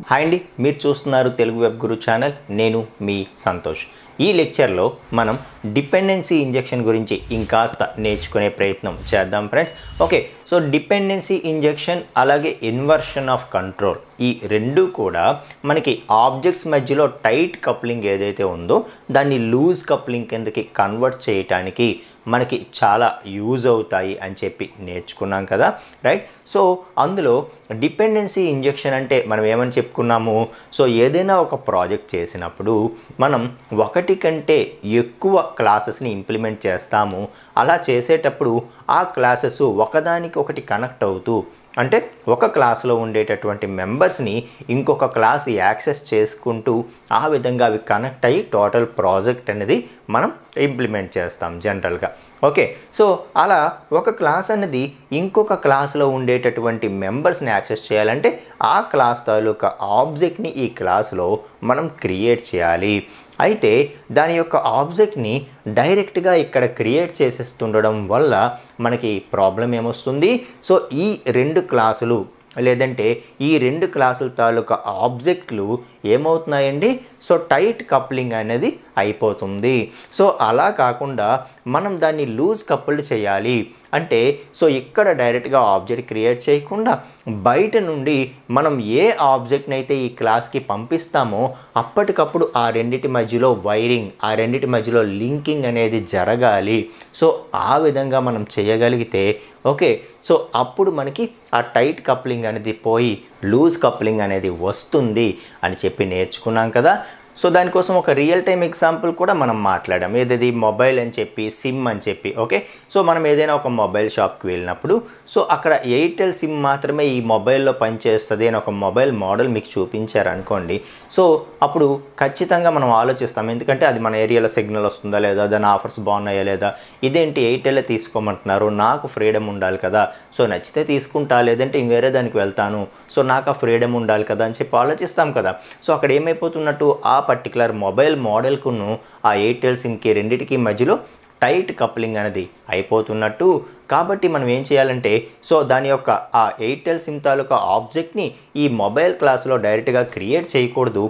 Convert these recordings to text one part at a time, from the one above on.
Hi అండి, మీరు చూస్తున్నారు తెలుగు వెబ్ గురు ఛానల్. నేను మీ సంతోష్. ఈ లెక్చర్లో మనం డిపెండెన్సీ ఇంజెక్షన్ గురించి ఇంకాస్త నేర్చుకునే ప్రయత్నం చేద్దాం friends. Okay, so dependency injection అలాగే ఇన్వర్షన్ ఆఫ్ కంట్రోల్ ఈ రెండు కూడా మనకి ఆబ్జెక్ట్స్ మధ్యలో టైట్ కప్లింగ్ ఏదైతే ఉందో దాన్ని లూజ్ కప్లింగ్ కిందకి కన్వర్ట్ చేయడానికి మనకి చాలా యూజ్ అవుతాయి అని చెప్పి నేర్చుకున్నాం కదా, రైట్? సో అందులో డిపెండెన్సీ ఇంజెక్షన్ అంటే మనం ఏమని చెప్పుకున్నాము, సో ఏదైనా ఒక ప్రాజెక్ట్ చేసినప్పుడు మనం ఒకటి కంటే ఎక్కువ క్లాసెస్ని ఇంప్లిమెంట్ చేస్తాము. అలా చేసేటప్పుడు ఆ క్లాసెస్ ఒకదానికి ఒకటి కనెక్ట్ అవుతూ, అంటే ఒక క్లాస్లో ఉండేటటువంటి మెంబర్స్ని ఇంకొక క్లాస్ యాక్సెస్ చేసుకుంటూ ఆ విధంగా అవి కనెక్ట్ అయ్యి టోటల్ ప్రాజెక్ట్ అనేది మనం ఇంప్లిమెంట్ చేస్తాం జనరల్గా. ఓకే, సో అలా ఒక క్లాస్ అనేది ఇంకొక క్లాస్లో ఉండేటటువంటి మెంబర్స్ని యాక్సెస్ చేయాలంటే ఆ క్లాస్ తాలూకా ఆబ్జెక్ట్ని ఈ క్లాస్లో మనం క్రియేట్ చేయాలి. అయితే దాని యొక్క ఆబ్జెక్ట్ని డైరెక్ట్గా ఇక్కడ క్రియేట్ చేసేస్తుండడం వల్ల మనకి ప్రాబ్లం ఏమొస్తుంది, సో ఈ రెండు క్లాసులు లేదంటే ఈ రెండు క్లాసుల తాలూకా ఆబ్జెక్ట్లు ఏమవుతున్నాయండి, సో టైట్ కప్లింగ్ అనేది అయిపోతుంది. సో అలా కాకుండా మనం దాన్ని లూజ్ కపుల్డ్ చేయాలి అంటే, సో ఇక్కడ డైరెక్ట్గా ఆబ్జెక్ట్ క్రియేట్ చేయకుండా బయట నుండి మనం ఏ ఆబ్జెక్ట్ని అయితే ఈ క్లాస్కి పంపిస్తామో అప్పటికప్పుడు ఆ రెండిటి మధ్యలో వైరింగ్, ఆ రెండిటి మధ్యలో లింకింగ్ అనేది జరగాలి. సో ఆ విధంగా మనం చేయగలిగితే ఓకే, సో అప్పుడు మనకి ఆ టైట్ కప్లింగ్ అనేది పోయి లూజ్ కప్లింగ్ అనేది వస్తుంది అని చెప్పి నేర్చుకున్నాం కదా. సో దానికోసం ఒక రియల్ టైమ్ ఎగ్జాంపుల్ కూడా మనం మాట్లాడాం. ఏదది మొబైల్ అని చెప్పి, సిమ్ అని చెప్పి. ఓకే, సో మనం ఏదైనా ఒక మొబైల్ షాప్కి వెళ్ళినప్పుడు సో అక్కడ ఎయిర్టెల్ సిమ్ మాత్రమే ఈ మొబైల్లో పనిచేస్తుంది అని ఒక మొబైల్ మోడల్ మీకు చూపించారనుకోండి, సో అప్పుడు ఖచ్చితంగా మనం ఆలోచిస్తాం, ఎందుకంటే అది మన ఏరియాలో సిగ్నల్ వస్తుందా లేదా, దాని ఆఫర్స్ బాగున్నాయా లేదా, ఇదేంటి ఎయిర్టెల్లే తీసుకోమంటున్నారు, నాకు ఫ్రీడమ్ ఉండాలి కదా, సో నచ్చితే తీసుకుంటా లేదంటే ఇంకేరే దానికి వెళ్తాను, సో నాకు ఆ ఫ్రీడమ్ ఉండాలి కదా అని చెప్పి ఆలోచిస్తాం కదా. సో అక్కడ ఏమైపోతున్నట్టు ఆ పర్టికులర్ మొబైల్ మోడల్కును ఆ ఎయిర్టెల్ సిమ్కి రెండిటికి మధ్యలో టైట్ కప్లింగ్ అనేది అయిపోతున్నట్టు. కాబట్టి మనం ఏం చేయాలంటే, సో దాని యొక్క ఆ ఎయిర్టెల్ సిమ్ తాలూకా ఆబ్జెక్ట్ని ఈ మొబైల్ క్లాస్లో డైరెక్ట్గా క్రియేట్ చేయకూడదు.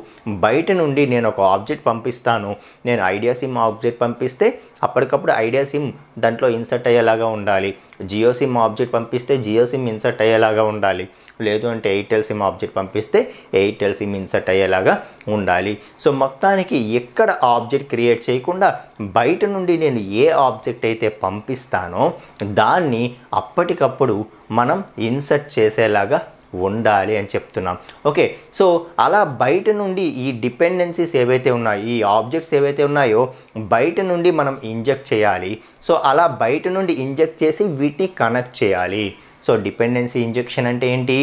బయట నుండి నేను ఒక ఆబ్జెక్ట్ పంపిస్తాను, నేను ఐడియా సిమ్ ఆబ్జెక్ట్ పంపిస్తే అప్పటికప్పుడు ఐడియా సిమ్ దాంట్లో ఇన్సర్ట్ అయ్యేలాగా ఉండాలి, జియో సిమ్ ఆబ్జెక్ట్ పంపిస్తే జియో సిమ్ ఇన్సర్ట్ అయ్యేలాగా ఉండాలి, లేదు అంటే ఎయిర్టెల్ సిమ్ ఆబ్జెక్ట్ పంపిస్తే ఎయిర్టెల్ సిమ్ ఇన్సర్ట్ అయ్యేలాగా ఉండాలి. సో మొత్తానికి ఎక్కడ ఆబ్జెక్ట్ క్రియేట్ చేయకుండా బయట నుండి నేను ఏ ఆబ్జెక్ట్ అయితే పంపిస్తానో దాన్ని అప్పటికప్పుడు మనం ఇన్సర్ట్ చేసేలాగా ఉండాలి అని చెప్తున్నాం. ఓకే, సో అలా బయట నుండి ఈ డిపెండెన్సీస్ ఏవైతే ఉన్నాయో, ఈ ఆబ్జెక్ట్స్ ఏవైతే ఉన్నాయో బయట నుండి మనం ఇంజెక్ట్ చేయాలి. సో అలా బయట నుండి ఇంజెక్ట్ చేసి వీటిని కనెక్ట్ చేయాలి. సో డిపెండెన్సీ ఇంజెక్షన్ అంటే ఏంటి,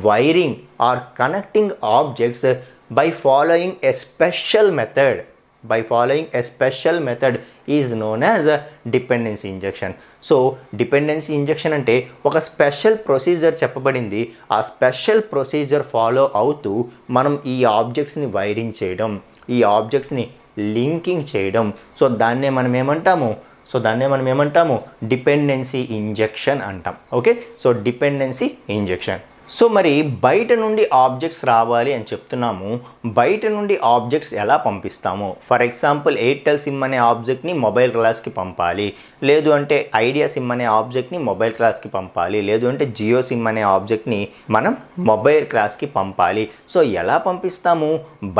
wiring or connecting objects by following a special method. By following a special method is known as a dependency injection. So dependency injection అంటే ఒక స్పెషల్ ప్రొసీజర్ చెప్పబడింది, ఆ స్పెషల్ ప్రొసీజర్ ఫాలో అవుతూ మనం ఈ ఆబ్జెక్ట్స్ని wiring చేయడం, ఈ ఆబ్జెక్ట్స్ని లింకింగ్ చేయడం. సో దాన్నే మనం ఏమంటాము డిపెండెన్సీ ఇంజెక్షన్ అంటాం. Okay, so dependency injection. So మరి బయట నుండి ఆబ్జెక్ట్స్ రావాలి అని చెప్తున్నాము, బయట నుండి ఆబ్జెక్ట్స్ ఎలా పంపిస్తాము? ఫర్ ఎగ్జాంపుల్ ఎయిర్టెల్ సిమ్ అనే ఆబ్జెక్ట్ని మొబైల్ క్లాస్కి పంపాలి, లేదు అంటే ఐడియా సిమ్ అనే ఆబ్జెక్ట్ని మొబైల్ క్లాస్కి పంపాలి, లేదు అంటే జియో సిమ్ అనే ఆబ్జెక్ట్ని మనం మొబైల్ క్లాస్కి పంపాలి. సో ఎలా పంపిస్తాము?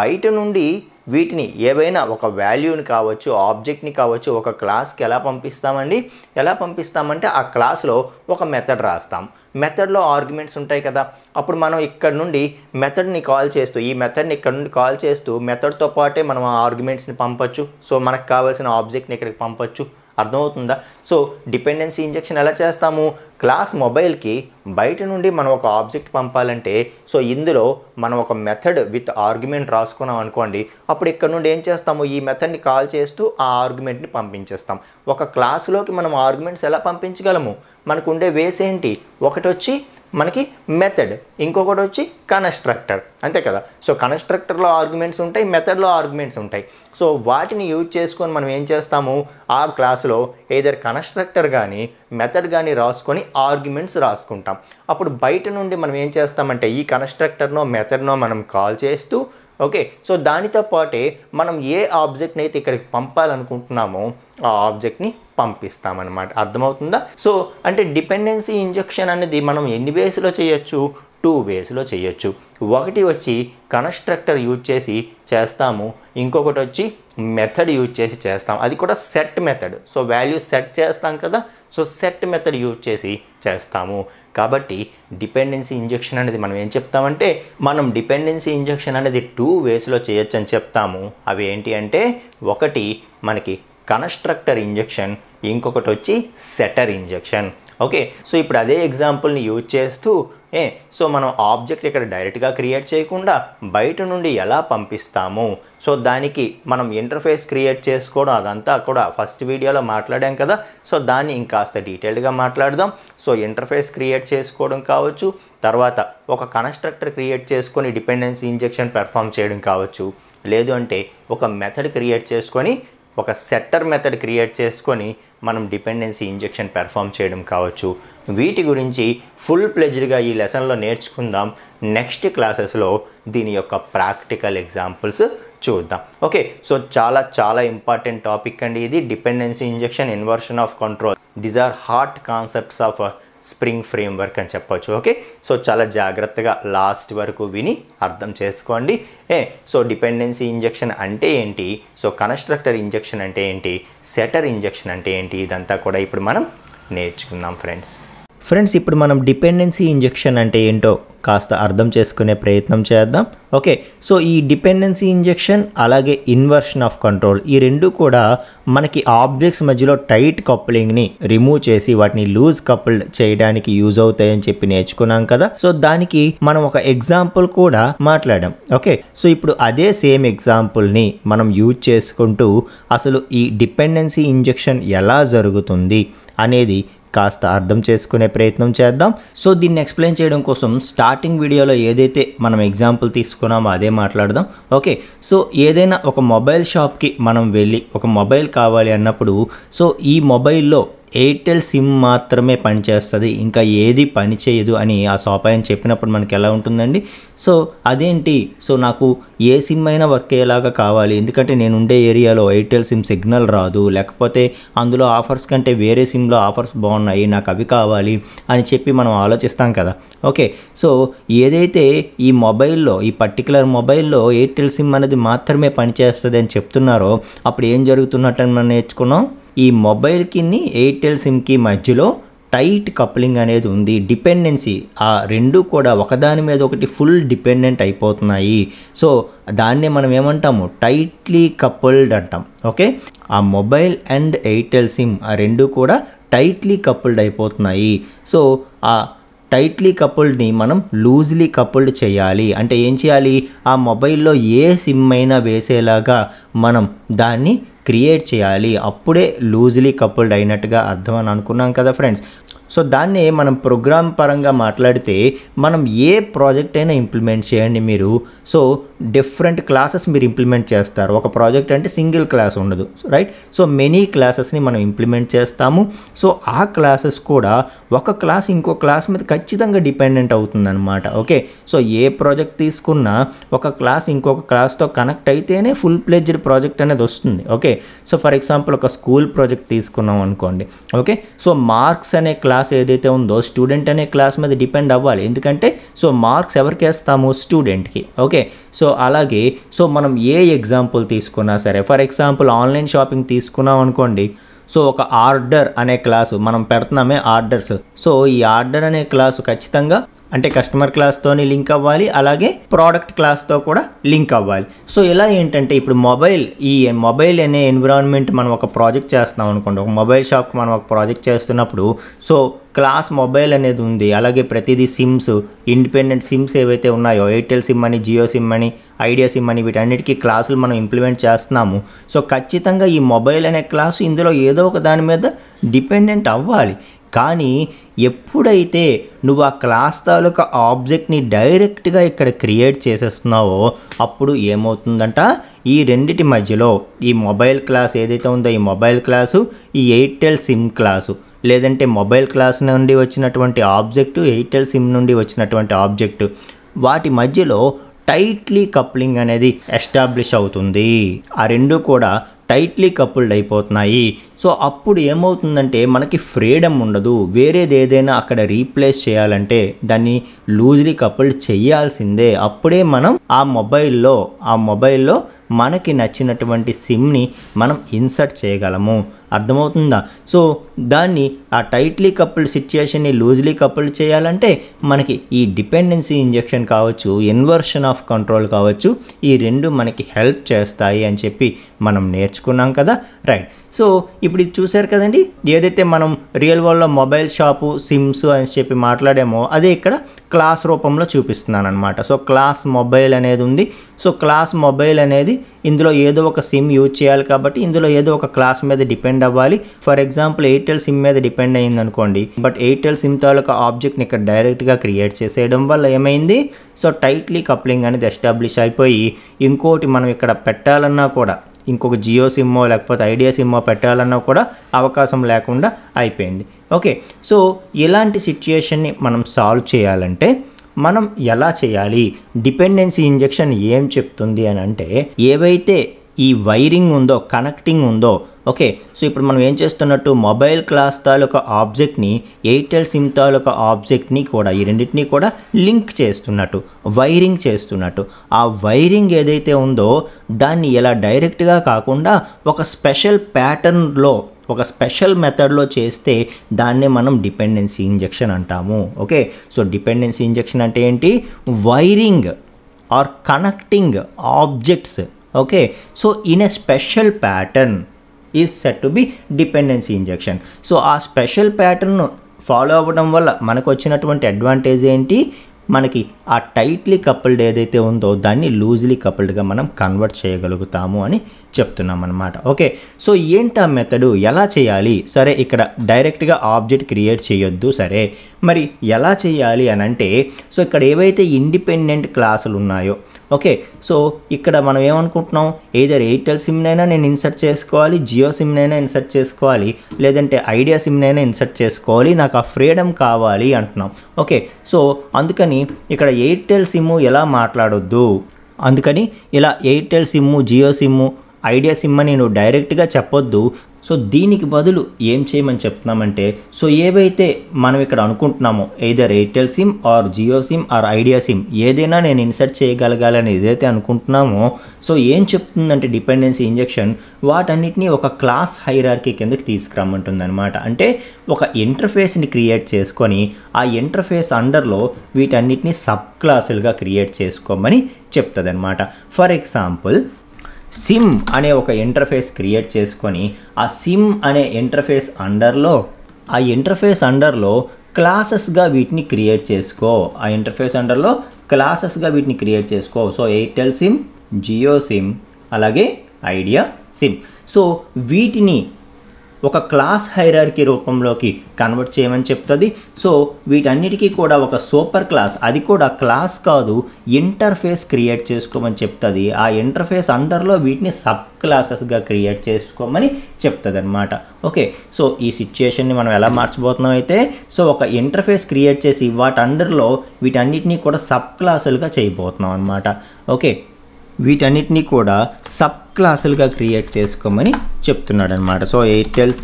బయట నుండి వీటిని ఏవైనా ఒక వాల్యూని కావచ్చు, ఆబ్జెక్ట్ని కావచ్చు, ఒక క్లాస్కి ఎలా పంపిస్తామండి? ఎలా పంపిస్తామంటే ఆ క్లాస్లో ఒక మెథడ్ రాస్తాం, మెథడ్లో ఆర్గ్యుమెంట్స్ ఉంటాయి కదా, అప్పుడు మనం ఇక్కడ నుండి మెథడ్ని కాల్ చేస్తూ, ఈ మెథడ్ని ఇక్కడ నుండి కాల్ చేస్తూ మెథడ్తో పాటే మనం ఆ ఆర్గ్యుమెంట్స్ని పంపొచ్చు. సో మనకు కావాల్సిన ఆబ్జెక్ట్ని ఇక్కడికి పంపొచ్చు. అర్థమవుతుందా? సో డిపెండెన్సీ ఇంజెక్షన్ ఎలా చేస్తాము? క్లాస్ మొబైల్కి బయట నుండి మనం ఒక ఆబ్జెక్ట్ పంపాలంటే, సో ఇందులో మనం ఒక మెథడ్ విత్ ఆర్గ్యుమెంట్ రాసుకున్నాం అనుకోండి, అప్పుడు ఇక్కడ నుండి ఏం చేస్తాము, ఈ మెథడ్ని కాల్ చేస్తూ ఆ ఆర్గ్యుమెంట్ని పంపించేస్తాం. ఒక క్లాసులోకి మనం ఆర్గ్యుమెంట్స్ ఎలా పంపించగలము? మనకు ఉండే వేస్ ఏంటి? ఒకటి వచ్చి మనకి మెథడ్, ఇంకొకటి వచ్చి కన్స్ట్రక్టర్, అంతే కదా. సో కన్స్ట్రక్టర్లో ఆర్గ్యుమెంట్స్ ఉంటాయి, మెథడ్లో ఆర్గ్యుమెంట్స్ ఉంటాయి. సో వాటిని యూజ్ చేసుకొని మనం ఏం చేస్తాము, ఆ క్లాస్లో ఏదర్ కన్స్ట్రక్టర్ కానీ మెథడ్ కానీ రాసుకొని ఆర్గ్యుమెంట్స్ రాసుకుంటాం. అప్పుడు బయట నుండి మనం ఏం చేస్తామంటే ఈ కన్స్ట్రక్టర్నో మెథడ్నో మనం కాల్ చేస్తూ ఓకే. సో దానితో పాటే మనం ఏ ఆబ్జెక్ట్ని అయితే ఇక్కడికి పంపాలనుకుంటున్నామో ఆ ఆబ్జెక్ట్ని పంపిస్తామన్నమాట. అర్థమవుతుందా? సో అంటే డిపెండెన్సీ ఇంజెక్షన్ అనేది మనం ఎన్ని వేస్లో చేయొచ్చు, 2 వేస్లో చేయొచ్చు. ఒకటి వచ్చి కన్స్ట్రక్టర్ యూజ్ చేసి చేస్తాము, ఇంకొకటి వచ్చి మెథడ్ యూజ్ చేసి చేస్తాం. అది కూడా set method. So value set చేస్తాం కదా, సో సెట్ మెథడ్ యూజ్ చేసి చేస్తాము. కాబట్టి డిపెండెన్సీ ఇంజెక్షన్ అనేది మనం ఏం చెప్తామంటే మనం డిపెండెన్సీ ఇంజెక్షన్ అనేది 2 వేస్లో చేయొచ్చు అని చెప్తాము. అవి ఏంటి అంటే ఒకటి మనకి కన్స్ట్రక్టర్ ఇంజెక్షన్, ఇంకొకటి వచ్చి సెటర్ ఇంజెక్షన్. ఓకే. సో ఇప్పుడు అదే ఎగ్జాంపుల్ని యూజ్ చేస్తూ సో మనం ఆబ్జెక్ట్ ఇక్కడ డైరెక్ట్గా క్రియేట్ చేయకుండా బయట నుండి ఎలా పంపిస్తాము, సో దానికి మనం ఇంటర్ఫేస్ క్రియేట్ చేసుకోవడం అదంతా కూడా ఫస్ట్ వీడియోలో మాట్లాడాం కదా. సో దాన్ని ఇంకాస్త డీటెయిల్డ్గా మాట్లాడదాం. సో ఇంటర్ఫేస్ క్రియేట్ చేసుకోవడం కావచ్చు, తర్వాత ఒక కన్స్ట్రక్టర్ క్రియేట్ చేసుకొని డిపెండెన్సీ ఇంజెక్షన్ పెర్ఫామ్ చేయడం కావచ్చు, లేదు అంటే ఒక మెథడ్ క్రియేట్ చేసుకొని ఒక సెట్టర్ మెథడ్ క్రియేట్ చేసుకొని మనం డిపెండెన్సీ ఇంజెక్షన్ పెర్ఫామ్ చేయడం కావచ్చు. వీటి గురించి ఫుల్ ప్లెజ్డ్గా ఈ లెసన్లో నేర్చుకుందాం. నెక్స్ట్ క్లాసెస్లో దీని యొక్క ప్రాక్టికల్ ఎగ్జాంపుల్స్ చూద్దాం. ఓకే. సో చాలా ఇంపార్టెంట్ టాపిక్ అండి ఇది, dependency injection, inversion of control. These are heart concepts of Spring framework అని చెప్పొచ్చు. ఓకే. సో చాలా జాగ్రత్తగా లాస్ట్ వరకు విని అర్థం చేసుకోండి. సో డిపెండెన్సీ ఇంజెక్షన్ అంటే ఏంటి, సో కన్స్ట్రక్టర్ ఇంజెక్షన్ అంటే ఏంటి, సెటర్ ఇంజెక్షన్ అంటే ఏంటి, ఇదంతా కూడా ఇప్పుడు మనం నేర్చుకుందాం ఫ్రెండ్స్. ఇప్పుడు మనం డిపెండెన్సీ ఇంజెక్షన్ అంటే ఏంటో కాస్త అర్థం చేసుకునే ప్రయత్నం చేద్దాం. ఓకే. సో ఈ డిపెండెన్సీ ఇంజెక్షన్ అలాగే ఇన్వర్షన్ ఆఫ్ కంట్రోల్ ఈ రెండు కూడా మనకి ఆబ్జెక్ట్స్ మధ్యలో టైట్ కప్లింగ్ని రిమూవ్ చేసి వాటిని లూజ్ కపుల్డ్ చేయడానికి యూజ్ అవుతాయని చెప్పి నేర్చుకున్నాం కదా. సో దానికి మనం ఒక ఎగ్జాంపుల్ కూడా మాట్లాడాం. ఓకే. సో ఇప్పుడు అదే సేమ్ ఎగ్జాంపుల్ని మనం యూజ్ చేసుకుంటూ అసలు ఈ డిపెండెన్సీ ఇంజెక్షన్ ఎలా జరుగుతుంది అనేది కాస్త అర్థం చేసుకునే ప్రయత్నం చేద్దాం. సో దీన్ని ఎక్స్ప్లెయిన్ చేయడం కోసం స్టార్టింగ్ వీడియోలో ఏదైతే మనం ఎగ్జాంపుల్ తీసుకున్నామో అదే మాట్లాడదాం. ఓకే. సో ఏదైనా ఒక మొబైల్ షాప్కి మనం వెళ్ళి ఒక మొబైల్ కావాలి అన్నప్పుడు సో ఈ మొబైల్లో ఎయిర్టెల్ సిమ్ మాత్రమే పనిచేస్తుంది, ఇంకా ఏది పని చేయదు అని ఆ షాప్ ఆయన చెప్పినప్పుడు మనకి ఎలా ఉంటుందండి. సో అదేంటి, సో నాకు ఏ సిమ్ అయినా వర్క్ అయ్యేలాగా కావాలి, ఎందుకంటే నేను ఉండే ఏరియాలో ఎయిర్టెల్ సిమ్ సిగ్నల్ రాదు, లేకపోతే అందులో ఆఫర్స్ కంటే వేరే సిమ్లో ఆఫర్స్ బాగున్నాయి, నాకు అవి కావాలి అని చెప్పి మనం ఆలోచిస్తాం కదా. ఓకే. సో ఏదైతే ఈ మొబైల్లో ఈ పర్టికులర్ మొబైల్లో ఎయిర్టెల్ సిమ్ అనేది మాత్రమే పనిచేస్తుంది అని చెప్తున్నారో అప్పుడు ఏం జరుగుతున్నట్టు మనం నేర్చుకున్నాం, ఈ మొబైల్కి ఎయిర్టెల్ సిమ్కి మధ్యలో టైట్ కప్లింగ్ అనేది ఉంది, డిపెండెన్సీ. ఆ రెండు కూడా ఒకదాని మీద ఒకటి ఫుల్ డిపెండెంట్ అయిపోతున్నాయి. సో దాన్నే మనం ఏమంటాము, టైట్లీ కపుల్డ్ అంటాం. ఓకే. ఆ మొబైల్ అండ్ ఎయిర్టెల్ సిమ్ ఆ రెండు కూడా టైట్లీ కపుల్డ్ అయిపోతున్నాయి. సో ఆ టైట్లీ కపుల్డ్ని మనం లూజ్లీ కపుల్డ్ చేయాలి. అంటే ఏం చేయాలి, ఆ మొబైల్లో ఏ సిమ్ అయినా వేసేలాగా మనం దాన్ని క్రియేట్ చేయాలి, అప్పుడే లూజ్లీ కపుల్డ్ అయినట్టుగా అర్థం అని అనుకున్నాం కదా ఫ్రెండ్స్. సో దాన్నే మనం ప్రోగ్రామ్ పరంగా మాట్లాడితే మనం ఏ ప్రాజెక్ట్ అయినా ఇంప్లిమెంట్ చేయండి మీరు. సో డిఫరెంట్ క్లాసెస్ మీరు ఇంప్లిమెంట్ చేస్తారు. ఒక ప్రాజెక్ట్ అంటే సింగిల్ క్లాస్ ఉండదు, రైట్. సో మెనీ క్లాసెస్ని మనం ఇంప్లిమెంట్ చేస్తాము. సో ఆ క్లాసెస్ కూడా ఒక క్లాస్ ఇంకో క్లాస్ మీద ఖచ్చితంగా డిపెండెంట్ అవుతుందన్నమాట. ఓకే. సో ఏ ప్రాజెక్ట్ తీసుకున్నా ఒక క్లాస్ ఇంకొక క్లాస్తో కనెక్ట్ అయితేనే ఫుల్ ప్లెడ్జ్డ్ ప్రాజెక్ట్ అనేది వస్తుంది. ఓకే. సో ఫర్ ఎగ్జాంపుల్ ఒక స్కూల్ ప్రాజెక్ట్ తీసుకున్నాం అనుకోండి. ఓకే. సో మార్క్స్ అనే క్లాస్ ఏదైతే ఉందో స్టూడెంట్ అనే క్లాస్ మీద డిపెండ్ అవ్వాలి, ఎందుకంటే సో మార్క్స్ ఎవరికి వేస్తాము, స్టూడెంట్కి. ఓకే. సో అలాగే సో మనం ఏ ఎగ్జాంపుల్ తీసుకున్నా సరే, ఫర్ ఎగ్జాంపుల్ ఆన్లైన్ షాపింగ్ తీసుకున్నాం అనుకోండి. సో ఒక ఆర్డర్ అనే క్లాసు మనం పెడుతున్నామే, ఆర్డర్స్. సో ఈ ఆర్డర్ అనే క్లాసు ఖచ్చితంగా అంటే కస్టమర్ క్లాస్తోని లింక్ అవ్వాలి, అలాగే ప్రోడక్ట్ క్లాస్తో కూడా లింక్ అవ్వాలి. సో ఇలా ఏంటంటే ఇప్పుడు ఈ మొబైల్ అనే ఎన్విరాన్మెంట్ మనం ఒక ప్రాజెక్ట్ చేస్తున్నాం అనుకోండి, ఒక మొబైల్ షాప్కి మనం ఒక ప్రాజెక్ట్ చేస్తున్నప్పుడు సో క్లాస్ మొబైల్ అనేది ఉంది, అలాగే ప్రతిదీ సిమ్స్, ఇండిపెండెంట్ సిమ్స్ ఏవైతే ఉన్నాయో ఎయిర్టెల్ సిమ్ అని, జియో సిమ్ అని, ఐడియా సిమ్ అని, వీటన్నిటికీ క్లాసులు మనం ఇంప్లిమెంట్ చేస్తున్నాము. సో ఖచ్చితంగా ఈ మొబైల్ అనే క్లాసు ఇందులో ఏదో ఒక దాని మీద డిపెండెంట్ అవ్వాలి. కానీ ఎప్పుడైతే నువ్వు ఆ క్లాస్ తాలూకా ఆబ్జెక్ట్ని డైరెక్ట్గా ఇక్కడ క్రియేట్ చేసేస్తున్నావో అప్పుడు ఏమవుతుందంట, ఈ రెండిటి మధ్యలో ఈ మొబైల్ క్లాస్ ఏదైతే ఉందో ఈ మొబైల్ క్లాసు, ఈ ఎయిర్టెల్ సిమ్ క్లాసు, లేదంటే మొబైల్ క్లాస్ నుండి వచ్చినటువంటి ఆబ్జెక్టు, ఎయిర్టెల్ సిమ్ నుండి వచ్చినటువంటి ఆబ్జెక్టు, వాటి మధ్యలో టైట్లీ కప్లింగ్ అనేది ఎస్టాబ్లిష్ అవుతుంది. ఆ రెండు కూడా టైట్లీ కపుల్డ్ అయిపోతున్నాయి. సో అప్పుడు ఏమవుతుందంటే మనకి ఫ్రీడమ్ ఉండదు. వేరేది ఏదైనా అక్కడ రీప్లేస్ చేయాలంటే దాన్ని లూజ్లీ కపుల్డ్ చేయాల్సిందే. అప్పుడే మనం ఆ మొబైల్లో మనకి నచ్చినటువంటి సిమ్ని మనం ఇన్సర్ట్ చేయగలము. అర్థమవుతుందా? సో దాన్ని ఆ టైట్లీ కపుల్డ్ సిచ్యుయేషన్ని లూజ్లీ కపుల్డ్ చేయాలంటే మనకి ఈ డిపెండెన్సీ ఇంజెక్షన్ కావచ్చు, ఇన్వర్షన్ ఆఫ్ కంట్రోల్ కావచ్చు, ఈ రెండు మనకి హెల్ప్ చేస్తాయి అని చెప్పి మనం నేర్చుకున్నాం కదా. రైట్. సో ఇప్పుడు ఇది చూసారు కదండి, ఏదైతే మనం రియల్ వరల్డ్లో మొబైల్ షాపు, సిమ్స్ అని చెప్పి మాట్లాడామో అదే ఇక్కడ క్లాస్ రూపంలో చూపిస్తున్నాను అనమాట. సో క్లాస్ మొబైల్ అనేది ఉంది. సో క్లాస్ మొబైల్ అనేది ఇందులో ఏదో ఒక సిమ్ యూజ్ చేయాలి కాబట్టి ఇందులో ఏదో ఒక క్లాస్ మీద డిపెండ్ అవ్వాలి. ఫర్ ఎగ్జాంపుల్ ఎయిర్టెల్ సిమ్ మీద డిపెండ్ అయ్యింది అనుకోండి, బట్ ఎయిర్టెల్ సిమ్ తాలూకా ఆబ్జెక్ట్ని ఇక్కడ డైరెక్ట్గా క్రియేట్ చేసేయడం వల్ల ఏమైంది, సో టైట్లీ కప్లింగ్ అనేది ఎస్టాబ్లిష్ అయిపోయి ఇంకోటి మనం ఇక్కడ పెట్టాలన్నా కూడా, ఇంకొక జియో సిమ్మో లేకపోతే ఐడియా సిమ్మో పెట్టాలన్నా కూడా అవకాశం లేకుండా అయిపోయింది. ఓకే. సో ఇలాంటి సిచ్యుయేషన్ని మనం సాల్వ్ చేయాలంటే మనం ఎలా చేయాలి? డిపెండెన్సీ ఇంజెక్షన్ ఏం చెప్తుంది అని అంటే, ఏవైతే ఈ వైరింగ్ ఉందో, కనెక్టింగ్ ఉందో, ఓకే. సో ఇప్పుడు మనం ఏం చేస్తున్నట్టు, మొబైల్ క్లాస్ తాలూకా ఆబ్జెక్ట్ని ఎయిర్టెల్ సిమ్ తాలూకా ఆబ్జెక్ట్ని కూడా, ఈ రెండింటినీ కూడా లింక్ చేస్తున్నట్టు, వైరింగ్ చేస్తున్నట్టు, ఆ వైరింగ్ ఏదైతే ఉందో దాన్ని ఎలా డైరెక్ట్గా కాకుండా ఒక స్పెషల్ ప్యాటర్న్లో, ఒక స్పెషల్ మెథడ్లో చేస్తే దాన్నే మనం డిపెండెన్సీ ఇంజెక్షన్ అంటాము. ఓకే. సో డిపెండెన్సీ ఇంజెక్షన్ అంటే ఏంటి? Wiring or connecting objects, okay, so in a special pattern is set to be dependency injection. So ఆ స్పెషల్ ప్యాటర్న్ ఫాలో అవ్వడం వల్ల మనకు వచ్చినటువంటి అడ్వాంటేజ్ ఏంటి, మనకి ఆ టైట్లీ కపుల్డ్ ఏదైతే ఉందో దాన్ని లూజ్లీ కపుల్డ్గా మనం కన్వర్ట్ చేయగలుగుతాము అని చెప్తున్నాం అనమాట. ఓకే. సో ఏంటి ఆ మెథడు, ఎలా చేయాలి? సరే, ఇక్కడ డైరెక్ట్గా ఆబ్జెక్ట్ క్రియేట్ చేయొద్దు, సరే మరి ఎలా చేయాలి అని అంటే, సో ఇక్కడ ఏవైతే ఇండిపెండెంట్ క్లాసులు ఉన్నాయో, ఓకే, సో ఇక్కడ మనం ఏమనుకుంటున్నాం, ఏదర్ ఎయిర్టెల్ సిమ్నైనా నేను ఇన్సర్ట్ చేసుకోవాలి, జియో సిమ్నైనా ఇన్సర్ట్ చేసుకోవాలి, లేదంటే ఐడియా సిమ్నైనా ఇన్సర్ట్ చేసుకోవాలి, నాకు ఆ ఫ్రీడమ్ కావాలి అంటున్నాం. ఓకే. సో అందుకని ఇక్కడ ఎయిర్టెల్ సిమ్ము ఎలా మాట్లాడొద్దు, అందుకని ఇలా Airtel sim, Jio sim, Idea sim అని నువ్వు డైరెక్ట్గా చెప్పొద్దు. సో దీనికి బదులు ఏం చేయమని చెప్తున్నామంటే, సో ఏవైతే మనం ఇక్కడ అనుకుంటున్నామో either Airtel SIM or Jio SIM or Idea SIM ఏదైనా నేను ఇన్సర్ట్ చేయగలగాలని ఏదైతే అనుకుంటున్నామో, సో ఏం చెప్తుందంటే డిపెండెన్సీ ఇంజెక్షన్ వాటన్నిటిని ఒక క్లాస్ హైరార్కీ కిందకి తీసుకురమ్మంటుంది అనమాట. అంటే ఒక ఇంటర్ఫేస్ని క్రియేట్ చేసుకొని ఆ ఇంటర్ఫేస్ అండర్లో వీటన్నిటిని సబ్ క్లాసులుగా క్రియేట్ చేసుకోమని చెప్తుంది అనమాట. ఫర్ ఎగ్జాంపుల్ సిమ్ అనే ఒక ఇంటర్ఫేస్ క్రియేట్ చేసుకొని ఆ సిమ్ అనే ఇంటర్ఫేస్ అండర్లో క్లాసెస్గా వీటిని క్రియేట్ చేసుకో. ఆ ఇంటర్ఫేస్ అండర్లో క్లాసెస్గా వీటిని క్రియేట్ చేసుకో. So Airtel SIM, Jio SIM, అలాగే ఐడియా సిమ్. సో వీటిని ఒక క్లాస్ హైరార్కీ రూపంలోకి కన్వర్ట్ చేయమని చెప్తుంది. సో వీటన్నిటికీ కూడా ఒక సూపర్ క్లాస్, అది కూడా క్లాస్ కాదు, ఇంటర్ఫేస్ క్రియేట్ చేసుకోమని చెప్తుంది. ఆ ఇంటర్ఫేస్ అండర్లో వీటిని సబ్ క్లాసెస్గా క్రియేట్ చేసుకోమని చెప్తుంది అనమాట. ఓకే. సో ఈ సిచ్యుయేషన్ని మనం ఎలా మార్చబోతున్నాం అయితే, సో ఒక ఇంటర్ఫేస్ క్రియేట్ చేసి వాటి అండర్లో వీటన్నిటినీ కూడా సబ్ క్లాసులుగా చేయబోతున్నాం అనమాట. ఓకే. వీటన్నిటినీ కూడా సబ్ క్లాసులుగా క్రియేట్ చేసుకోమని చెప్తున్నాడు అనమాట. So Airtel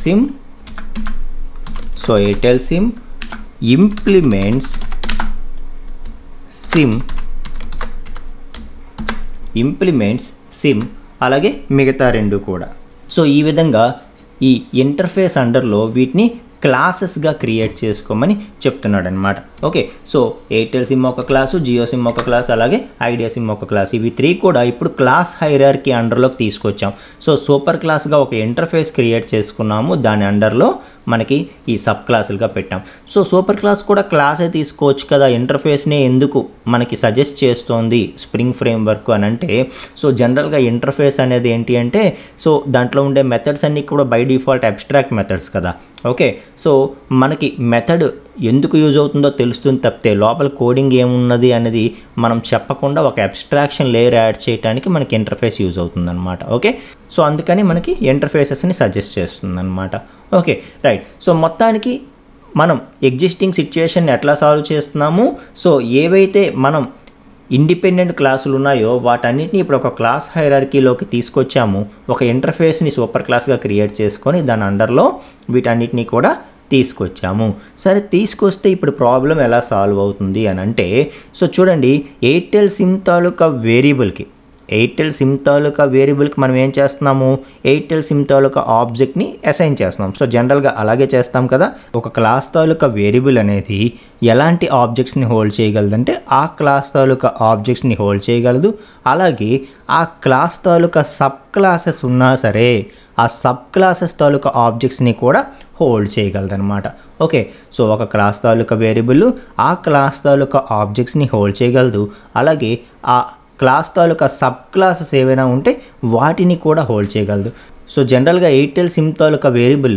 SIM implements SIM అలాగే మిగతా రెండు కూడా. సో ఈ విధంగా ఈ ఇంటర్ఫేస్ అండర్లో వీటిని క్లాసెస్గా క్రియేట్ చేసుకోమని చెప్తున్నాడు అనమాట. ఓకే. సో ఎయిర్టెల్ సిమ్ ఒక క్లాసు, జియో సిమ్ ఒక క్లాస్, అలాగే ఐడియా సిమ్ ఒక క్లాస్. ఇవి త్రీ కూడా ఇప్పుడు క్లాస్ హైరార్కీ అండర్లోకి తీసుకొచ్చాం. సో సూపర్ క్లాస్గా ఒక ఇంటర్ఫేస్ క్రియేట్ చేసుకున్నాము, దాని అండర్లో మనకి ఈ సబ్ క్లాసులుగా పెట్టాం. సో సూపర్ క్లాస్ కూడా క్లాసే తీసుకోవచ్చు కదా, ఇంటర్ఫేస్నే ఎందుకు మనకి సజెస్ట్ చేస్తోంది స్ప్రింగ్ ఫ్రేమ్వర్క్ అని అంటే, సో జనరల్గా ఇంటర్ఫేస్ అనేది ఏంటి అంటే, సో దాంట్లో ఉండే మెథడ్స్ అన్నీ కూడా బై డిఫాల్ట్ అబ్స్ట్రాక్ట్ మెథడ్స్ కదా. ఓకే, సో మనకి మెథడ్ ఎందుకు యూజ్ అవుతుందో తెలుస్తుంది తప్పితే లోపల కోడింగ్ ఏమున్నది అనేది మనం చెప్పకుండా ఒక అబ్స్ట్రాక్షన్ లేయర్ యాడ్ చేయడానికి మనకి ఇంటర్ఫేస్ యూజ్ అవుతుంది అనమాట. ఓకే, సో అందుకని మనకి ఇంటర్ఫేసెస్ని సజెస్ట్ చేస్తుంది అనమాట. Okay right. సో మొత్తానికి మనం ఎగ్జిస్టింగ్ సిచ్యుయేషన్ ఎట్లా సాల్వ్ చేస్తున్నాము, సో ఏవైతే మనం ఇండిపెండెంట్ క్లాసులు ఉన్నాయో వాటన్నిటిని ఇప్పుడు ఒక క్లాస్ హైరార్కీలోకి తీసుకొచ్చాము. ఒక ఇంటర్ఫేస్ని సూపర్ క్లాస్గా క్రియేట్ చేసుకొని దాని అండర్లో వీటన్నిటిని కూడా తీసుకొచ్చాము. సరే, తీసుకొస్తే ఇప్పుడు ప్రాబ్లం ఎలా సాల్వ్ అవుతుంది అని అంటే, సో చూడండి, ఎయిర్టెల్ సిమ్ తాలూకా వేరియబుల్కి మనం ఏం చేస్తున్నాము, ఎయిర్టెల్ సిమ్ తాలూకా ఆబ్జెక్ట్ని అసైన్ చేస్తున్నాం. సో జనరల్గా అలాగే చేస్తాం కదా. ఒక క్లాస్ తాలూకా వేరియబుల్ అనేది ఎలాంటి ఆబ్జెక్ట్స్ని హోల్డ్ చేయగలదంటే ఆ క్లాస్ తాలూకా ఆబ్జెక్ట్స్ని హోల్డ్ చేయగలదు. అలాగే ఆ క్లాస్ తాలూకా సబ్ క్లాసెస్ ఉన్నా సరే ఆ సబ్ క్లాసెస్ తాలూకా ఆబ్జెక్ట్స్ని కూడా హోల్డ్ చేయగలదనమాట. ఓకే, సో ఒక క్లాస్ తాలూకా వేరియబుల్ ఆ క్లాస్ తాలూకా ఆబ్జెక్ట్స్ని హోల్డ్ చేయగలదు. అలాగే ఆ క్లాస్ తాలూకా సబ్ క్లాసెస్ ఏవైనా ఉంటే వాటిని కూడా హోల్డ్ చేయగలదు. సో జనరల్గా ఎయిర్టెల్ సిమ్ తాలూకా వేరియబుల్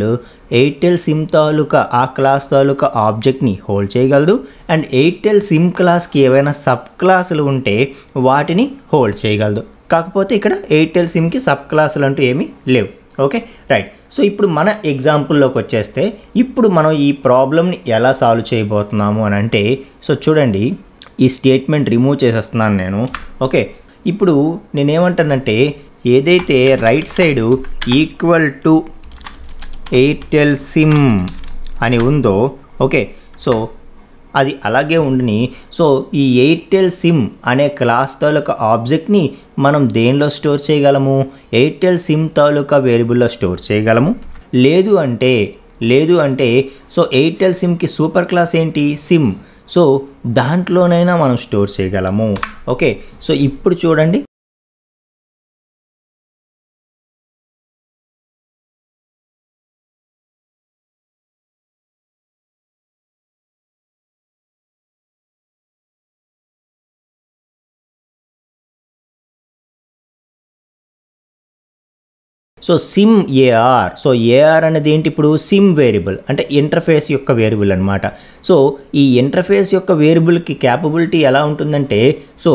ఎయిర్టెల్ సిమ్ తాలూకా ఆ క్లాస్ తాలూకా ఆబ్జెక్ట్ని హోల్డ్ చేయగలదు. అండ్ ఎయిర్టెల్ సిమ్ క్లాస్కి ఏవైనా సబ్ క్లాసులు ఉంటే వాటిని హోల్డ్ చేయగలదు. కాకపోతే ఇక్కడ ఎయిర్టెల్ సిమ్కి సబ్ క్లాసులు అంటూ ఏమీ లేవు. Okay right. సో ఇప్పుడు మన ఎగ్జాంపుల్లోకి వచ్చేస్తే ఇప్పుడు మనం ఈ ప్రాబ్లమ్ని ఎలా సాల్వ్ చేయబోతున్నాము అని అంటే, సో చూడండి, ఈ స్టేట్మెంట్ రిమూవ్ చేసేస్తున్నాను నేను. ఓకే, ఇప్పుడు నేనేమంటానంటే ఏదైతే right side equal to Airtel SIM అని ఉందో, ఓకే, సో అది అలాగే ఉండని. సో ఈ ఎయిర్టెల్ సిమ్ అనే క్లాస్ తాలూకా ఆబ్జెక్ట్ని మనం దేనిలో స్టోర్ చేయగలము, ఎయిర్టెల్ సిమ్ తాలూకా వేరియబుల్లో స్టోర్ చేయగలము. లేదు అంటే సో ఎయిర్టెల్ సిమ్కి సూపర్ క్లాస్ ఏంటి, సిమ్. సో దాంట్లోనైనా మనం స్టోర్ చేయగలము. ఓకే, సో ఇప్పుడు చూడండి, so SIM A R, so AR అనేది ఏంటి, ఇప్పుడు సిమ్ వేరియబుల్ అంటే ఇంటర్ఫేస్ యొక్క వేరియబుల్ అనమాట. సో ఈ ఇంటర్ఫేస్ యొక్క వేరియబుల్కి క్యాపబిలిటీ ఎలా ఉంటుందంటే, సో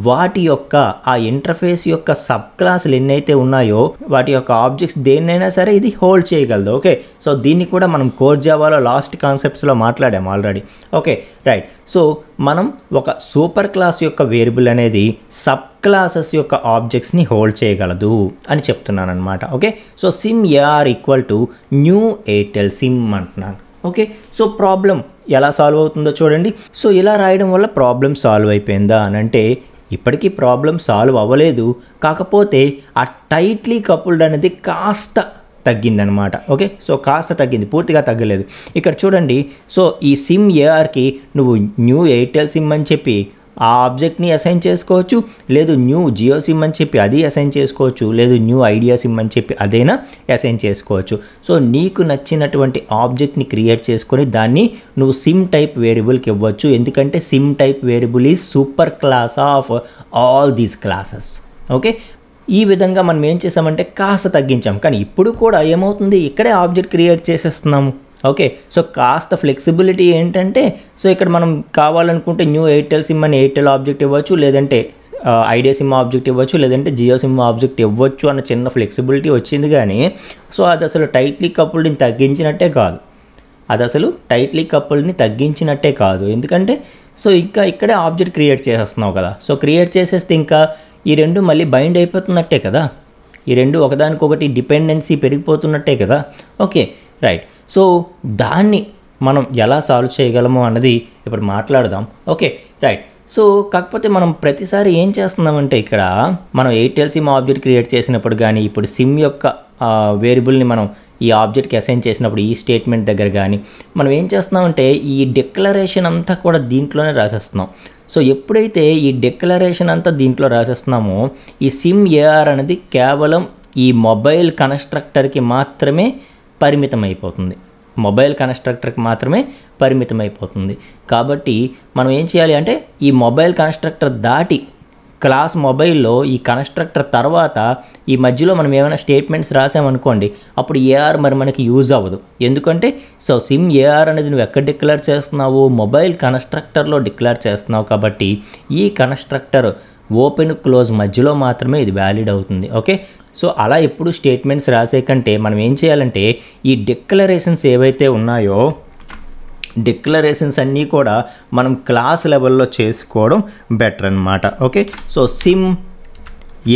వాటి యొక్క ఆ ఇంటర్ఫేస్ యొక్క సబ్ క్లాసులు ఎన్నైతే ఉన్నాయో వాటి యొక్క ఆబ్జెక్ట్స్ దేన్నైనా సరే ఇది హోల్డ్ చేయగలదు. ఓకే, సో దీన్ని కూడా మనం కోర్ జావాలో లాస్ట్ కాన్సెప్ట్స్లో మాట్లాడాము ఆల్రెడీ. Okay right. సో మనం ఒక సూపర్ క్లాస్ యొక్క వేరియబుల్ అనేది సబ్ క్లాసెస్ యొక్క ఆబ్జెక్ట్స్ని హోల్డ్ చేయగలదు అని చెప్తున్నాను అనమాట. Okay, so SIM AR equal to new Airtel SIM అంటున్నాను. ఓకే, సో ప్రాబ్లం ఎలా సాల్వ్ అవుతుందో చూడండి. సో ఇలా రాయడం వల్ల ప్రాబ్లం సాల్వ్ అయిపోయిందా అని అంటే ఇప్పటికీ ప్రాబ్లం సాల్వ్ అవ్వలేదు. కాకపోతే ఆ టైట్లీ కపుల్డ్ అనేది కాస్త తగ్గిందనమాట. ఓకే, సో కాస్త తగ్గింది, పూర్తిగా తగ్గలేదు. ఇక్కడ చూడండి, సో ఈ సిమ్ ఏఆర్కి నువ్వు న్యూ ఎయిర్టెల్ సిమ్ అని చెప్పి ఆ ఆబ్జెక్ట్ని అసైన్ చేసుకోవచ్చు, లేదు న్యూ జియో సిమ్ అని చెప్పి అది అసైన్ చేసుకోవచ్చు, లేదు న్యూ ఐడియా సిమ్ అని చెప్పి అదైనా అసైన్ చేసుకోవచ్చు. సో నీకు నచ్చినటువంటి ఆబ్జెక్ట్ని క్రియేట్ చేసుకొని దాన్ని నువ్వు సిమ్ టైప్ వేరియబుల్కి ఇవ్వచ్చు. ఎందుకంటే SIM type variable is super class of all these classes. Okay, ఈ విధంగా మనం ఏం చేసామంటే కాస్త తగ్గించాం. కానీ ఇప్పుడు కూడా ఏమవుతుంది, ఇక్కడే ఆబ్జెక్ట్ క్రియేట్ చేసేస్తున్నాము. ఓకే, సో కాస్త ఫ్లెక్సిబిలిటీ ఏంటంటే, సో ఇక్కడ మనం కావాలనుకుంటే న్యూ ఎయిర్టెల్ సిమ్ అని ఎయిర్టెల్ ఆబ్జెక్ట్ ఇవ్వచ్చు, లేదంటే ఐడియా సిమ్ ఆబ్జెక్ట్ ఇవ్వచ్చు, లేదంటే జియో సిమ్ ఆబ్జెక్ట్ ఇవ్వచ్చు అన్న చిన్న ఫ్లెక్సిబిలిటీ వచ్చింది. కానీ సో అది అసలు టైట్లీ కపుల్డ్ని తగ్గించినట్టే కాదు. ఎందుకంటే సో ఇంకా ఇక్కడే ఆబ్జెక్ట్ క్రియేట్ చేసేస్తున్నావు కదా. సో క్రియేట్ చేసేస్తే ఇంకా ఈ రెండు మళ్ళీ బైండ్ అయిపోతున్నట్టే కదా, ఈ రెండు ఒకదానికొకటి డిపెండెన్సీ పెరిగిపోతున్నట్టే కదా. Okay right. సో దాన్ని మనం ఎలా సాల్వ్ చేయగలము అన్నది ఇప్పుడు మాట్లాడదాం. Okay right. సో కాకపోతే మనం ప్రతిసారి ఏం చేస్తున్నామంటే ఇక్కడ మనం ఎయిర్టెల్ సిమ్ ఆబ్జెక్ట్ క్రియేట్ చేసినప్పుడు కానీ ఇప్పుడు సిమ్ యొక్క వేరియబుల్ని మనం ఈ ఆబ్జెక్ట్కి అసైన్ చేసినప్పుడు ఈ స్టేట్మెంట్ దగ్గర కానీ మనం ఏం చేస్తున్నామంటే ఈ డిక్లరేషన్ అంతా కూడా దీంట్లోనే రాసేస్తున్నాం. సో ఎప్పుడైతే ఈ డిక్లరేషన్ అంతా దీంట్లో రాసేస్తున్నామో ఈ సిమ్ ఏఆర్ అనేది కేవలం ఈ మొబైల్ కన్స్ట్రక్టర్కి మాత్రమే పరిమితం అయిపోతుంది. మొబైల్ కన్స్ట్రక్టర్కి మాత్రమే పరిమితం అయిపోతుంది. కాబట్టి మనం ఏం చేయాలి అంటే ఈ మొబైల్ కన్స్ట్రక్టర్ దాటి క్లాస్ మొబైల్లో ఈ కన్స్ట్రక్టర్ తర్వాత ఈ మధ్యలో మనం ఏమైనా స్టేట్మెంట్స్ రాసామనుకోండి, అప్పుడు ఏఆర్ మరి మనకి యూజ్ అవ్వదు. ఎందుకంటే సో సిమ్ ఏఆర్ అనేది నువ్వు ఎక్కడ డిక్లేర్ చేస్తున్నావు, మొబైల్ కన్స్ట్రక్టర్లో డిక్లేర్ చేస్తున్నావు. కాబట్టి ఈ కన్స్ట్రక్టర్ ఓపెన్ క్లోజ్ మధ్యలో మాత్రమే ఇది వ్యాలిడ్ అవుతుంది. ఓకే, సో అలా ఎప్పుడు స్టేట్మెంట్స్ రాసే కంటే మనం ఏం చేయాలంటే ఈ డిక్లరేషన్స్ ఏవైతే ఉన్నాయో డిక్లరేషన్స్ అన్నీ కూడా మనం క్లాస్ లెవెల్లో చేసుకోవడం బెటర్ అన్నమాట. Okay, so SIM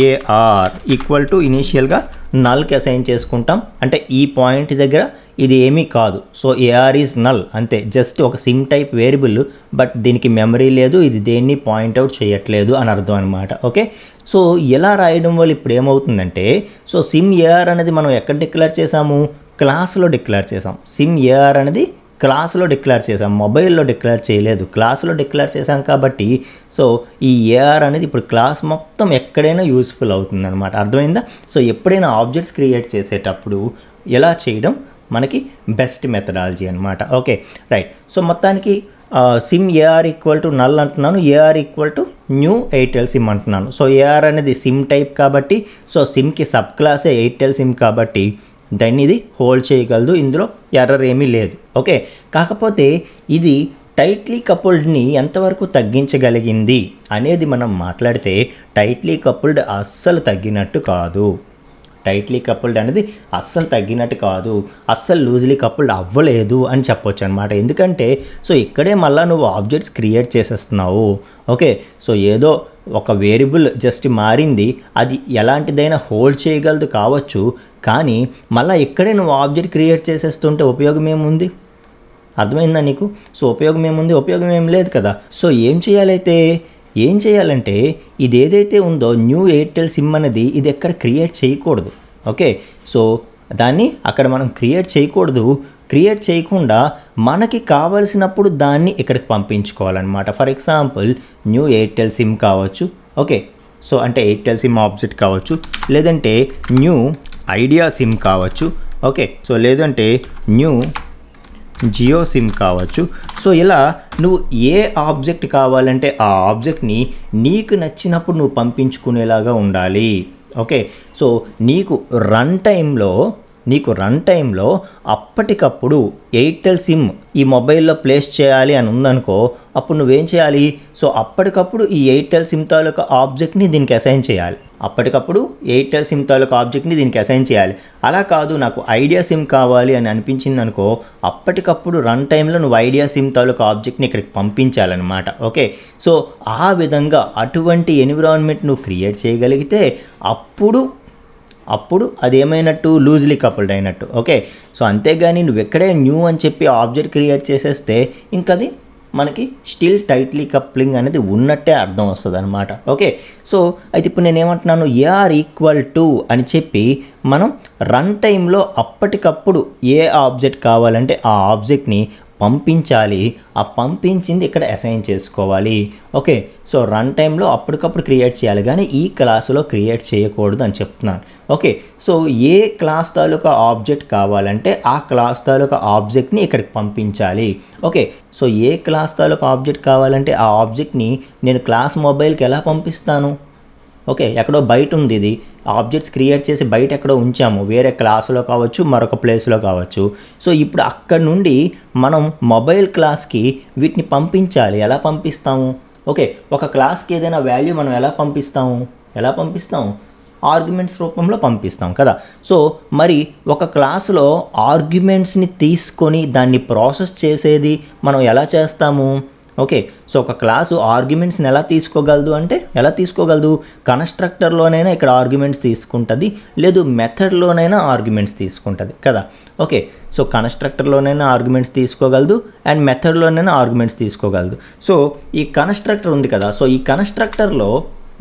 AR equal to ఇనీషియల్గా నల్కి అసైన్ చేసుకుంటాం. అంటే ఈ పాయింట్ దగ్గర ఇది ఏమీ కాదు, సో ఏఆర్ ఈజ్ నల్ అంతే, జస్ట్ ఒక సిమ్ టైప్ వేరియబుల్, బట్ దీనికి మెమరీ లేదు, ఇది దేన్ని పాయింట్అవుట్ చేయట్లేదు అని అర్థం అనమాట. ఓకే, సో ఇలా రాయడం వల్ల ఇప్పుడు ఏమవుతుందంటే సో సిమ్ ఏఆర్ అనేది మనం ఎక్కడ డిక్లేర్ చేసాము, క్లాస్లో డిక్లేర్ చేసాం. సిమ్ ఏఆర్ అనేది క్లాస్లో డిక్లేర్ చేసాం, మొబైల్లో డిక్లేర్ చేయలేదు, క్లాస్లో డిక్లేర్ చేసాం. కాబట్టి సో ఈ ఏఆర్ అనేది ఇప్పుడు క్లాస్ మొత్తం ఎక్కడైనా యూస్ఫుల్ అవుతుంది అనమాట. అర్థమైందా? సో ఎప్పుడైనా ఆబ్జెక్ట్స్ క్రియేట్ చేసేటప్పుడు ఎలా చేయడం మనకి బెస్ట్ మెథడాలజీ అనమాట. Okay, right. సో మొత్తానికి sim AR equal to null అంటున్నాను, AR equal to new Airtel SIM అంటున్నాను. సో ఏఆర్ అనేది సిమ్ టైప్ కాబట్టి సో సిమ్కి సబ్ క్లాసే ఎయిర్టెల్ సిమ్ కాబట్టి దాన్ని ఇది హోల్డ్ చేయగలదు, ఇందులో ఎర్రర్ ఏమీ లేదు. ఓకే, కాకపోతే ఇది టైట్లీ కపుల్డ్ని ఎంతవరకు తగ్గించగలిగింది అనేది మనం మాట్లాడితే టైట్లీ కపుల్డ్ అస్సలు తగ్గినట్టు కాదు. టైట్లీ కపుల్డ్ అనేది అస్సలు తగ్గినట్టు కాదు, అస్సలు లూజ్లీ కపుల్డ్ అవ్వలేదు అని చెప్పొచ్చు అనమాట. ఎందుకంటే సో ఇక్కడే మళ్ళీ నువ్వు ఆబ్జెక్ట్స్ క్రియేట్ చేసేస్తున్నావు. ఓకే, సో ఏదో ఒక వేరియబుల్ జస్ట్ మారింది, అది ఎలాంటిదైనా హోల్డ్ చేయగలదు కావచ్చు, కానీ మళ్ళీ ఇక్కడే నువ్వు ఆబ్జెక్ట్ క్రియేట్ చేసేస్తుంటే ఉపయోగం ఏముంది? అర్థమైందా నీకు? సో ఉపయోగం ఏముంది? ఉపయోగం ఏం లేదు కదా. సో ఏం చేయాలంటే ఇది ఏదైతే ఉందో న్యూ ఎయిర్టెల్ సిమ్ అనేది ఇది ఎక్కడ క్రియేట్ చేయకూడదు. ఓకే, సో దాన్ని అక్కడ మనం క్రియేట్ చేయకూడదు. క్రియేట్ చేయకుండా మనకి కావలసినప్పుడు దాన్ని ఇక్కడికి పంపించుకోవాలన్నమాట. For example new Airtel sim కావచ్చు. ఓకే, సో అంటే ఎయిర్టెల్ సిమ్ ఆబ్జెక్ట్ కావచ్చు, లేదంటే న్యూ ఐడియా సిమ్ కావచ్చు. ఓకే, సో లేదంటే న్యూ జియో సిమ్ కావచ్చు. సో ఇలా నువ్వు ఏ ఆబ్జెక్ట్ కావాలంటే ఆ ఆబ్జెక్ట్ని నీకు నచ్చినప్పుడు నువ్వు పంపించుకునేలాగా ఉండాలి. ఓకే, సో నీకు రన్ టైంలో అప్పటికప్పుడు ఎయిర్టెల్ సిమ్ ఈ మొబైల్లో ప్లేస్ చేయాలి అని ఉందనుకో, అప్పుడు నువ్వేం చేయాలి? సో అప్పటికప్పుడు ఈ ఎయిర్టెల్ సిమ్ తాలూకా ఆబ్జెక్ట్ని దీనికి అసైన్ చేయాలి. అలా కాదు నాకు ఐడియా సిమ్ కావాలి అని అనిపించింది అనుకో, అప్పటికప్పుడు రన్ టైంలో నువ్వు ఐడియా సిమ్ తాలూకా ఆబ్జెక్ట్ని ఇక్కడికి పంపించాలన్నమాట. ఓకే, సో ఆ విధంగా అటువంటి ఎన్విరాన్మెంట్ నువ్వు క్రియేట్ చేయగలిగితే అప్పుడు అదేమైనట్టు లూజ్లీ కపుల్డ్ అయినట్టు. ఓకే, సో అంతేగాని నువ్వు ఎక్కడే న్యూ అని చెప్పి ఆబ్జెక్ట్ క్రియేట్ చేసేస్తే ఇంకది మనకి స్టిల్ టైట్లీ కప్లింగ్ అనేది ఉన్నట్టే అర్థం వస్తుంది అనమాట. ఓకే, సో అయితే ఇప్పుడు నేను ఏమంటున్నాను, ఏఆర్ ఈక్వల్ టు అని చెప్పి మనం రన్ టైంలో అప్పటికప్పుడు ఏ ఆబ్జెక్ట్ కావాలంటే ఆ ఆబ్జెక్ట్ని పంపించాలి. ఆ పంపించింది ఇక్కడ అసైన్ చేసుకోవాలి. ఓకే, సో రన్ టైంలో అప్పటికప్పుడు క్రియేట్ చేయాలి, కానీ ఈ క్లాసులో క్రియేట్ చేయకూడదు అని చెప్తున్నాను. ఓకే, సో ఏ క్లాస్ తాలూకా ఆబ్జెక్ట్ కావాలంటే ఆ క్లాస్ తాలూకా ఆబ్జెక్ట్ని ఇక్కడికి పంపించాలి. ఓకే, సో ఏ క్లాస్ తాలూకా ఆబ్జెక్ట్ కావాలంటే ఆ ఆబ్జెక్ట్ని నేను క్లాస్ మొబైల్కి ఎలా పంపిస్తాను? ఓకే, ఎక్కడో బయట ఉంది, ఇది ఆబ్జెక్ట్స్ క్రియేట్ చేసి బయట ఎక్కడో ఉంచాము, వేరే క్లాసులో కావచ్చు, మరొక ప్లేస్లో కావచ్చు. సో ఇప్పుడు అక్కడ నుండి మనం మొబైల్ క్లాస్కి వీటిని పంపించాలి. ఎలా పంపిస్తాము? ఓకే, ఒక క్లాస్కి ఏదైనా వాల్యూ మనం ఎలా పంపిస్తాము? ఆర్గ్యుమెంట్స్ రూపంలో పంపిస్తాం కదా. సో మరి ఒక క్లాసులో ఆర్గ్యుమెంట్స్ని తీసుకొని దాన్ని ప్రాసెస్ చేసేది మనం ఎలా చేస్తాము? ఓకే, సో ఒక క్లాసు ఆర్గ్యుమెంట్స్ని ఎలా తీసుకోగలదు? కన్స్ట్రక్టర్లోనైనా ఇక్కడ ఆర్గ్యుమెంట్స్ తీసుకుంటుంది, లేదు మెథడ్లోనైనా ఆర్గ్యుమెంట్స్ తీసుకుంటుంది కదా. ఓకే, సో కన్స్ట్రక్టర్లోనైనా ఆర్గ్యుమెంట్స్ తీసుకోగలదు అండ్ మెథడ్లోనైనా ఆర్గ్యుమెంట్స్ తీసుకోగలదు. సో ఈ కన్స్ట్రక్టర్ ఉంది కదా, సో ఈ కన్స్ట్రక్టర్లో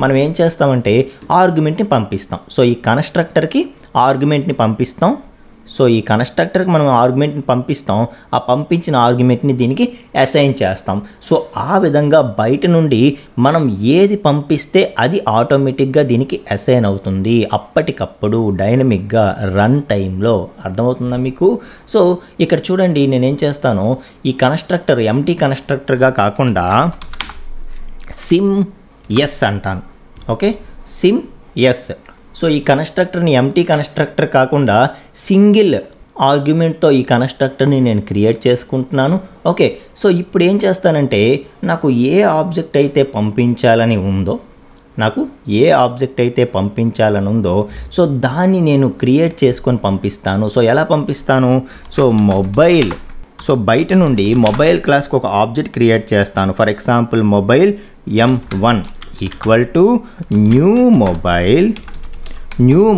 మనం ఏం చేస్తామంటే ఆర్గ్యుమెంట్ని పంపిస్తాం. సో ఈ కన్స్ట్రక్టర్కి ఆర్గ్యుమెంట్ని పంపిస్తాం. సో ఈ కన్స్ట్రక్టర్కి మనం ఆర్గ్యుమెంట్ని పంపిస్తాం, ఆ పంపించిన ఆర్గ్యుమెంట్ని దీనికి అసైన్ చేస్తాం. సో ఆ విధంగా బయట నుండి మనం ఏది పంపిస్తే అది ఆటోమేటిక్గా దీనికి అసైన్ అవుతుంది అప్పటికప్పుడు డైనమిక్గా రన్ టైంలో. అర్థమవుతుందా మీకు? సో ఇక్కడ చూడండి, నేనేం చేస్తాను, ఈ కన్స్ట్రక్టర్ ఎంటీ కన్స్ట్రక్టర్గా కాకుండా సిమ్ ఎస్ అంటాను. Okay, SIM S. సో ఈ కన్స్ట్రక్టర్ని ఎంటీ కన్స్ట్రక్టర్ కాకుండా సింగిల్ ఆర్గ్యుమెంట్తో ఈ కన్స్ట్రక్టర్ని నేను క్రియేట్ చేసుకుంటున్నాను. ఓకే, సో ఇప్పుడు ఏం చేస్తానంటే, నాకు ఏ ఆబ్జెక్ట్ అయితే పంపించాలని ఉందో సో దాన్ని నేను క్రియేట్ చేసుకొని పంపిస్తాను. సో ఎలా పంపిస్తాను? సో మొబైల్, సో బయట నుండి మొబైల్ క్లాస్కి ఒక ఆబ్జెక్ట్ క్రియేట్ చేస్తాను. For example mobile M1 equal to new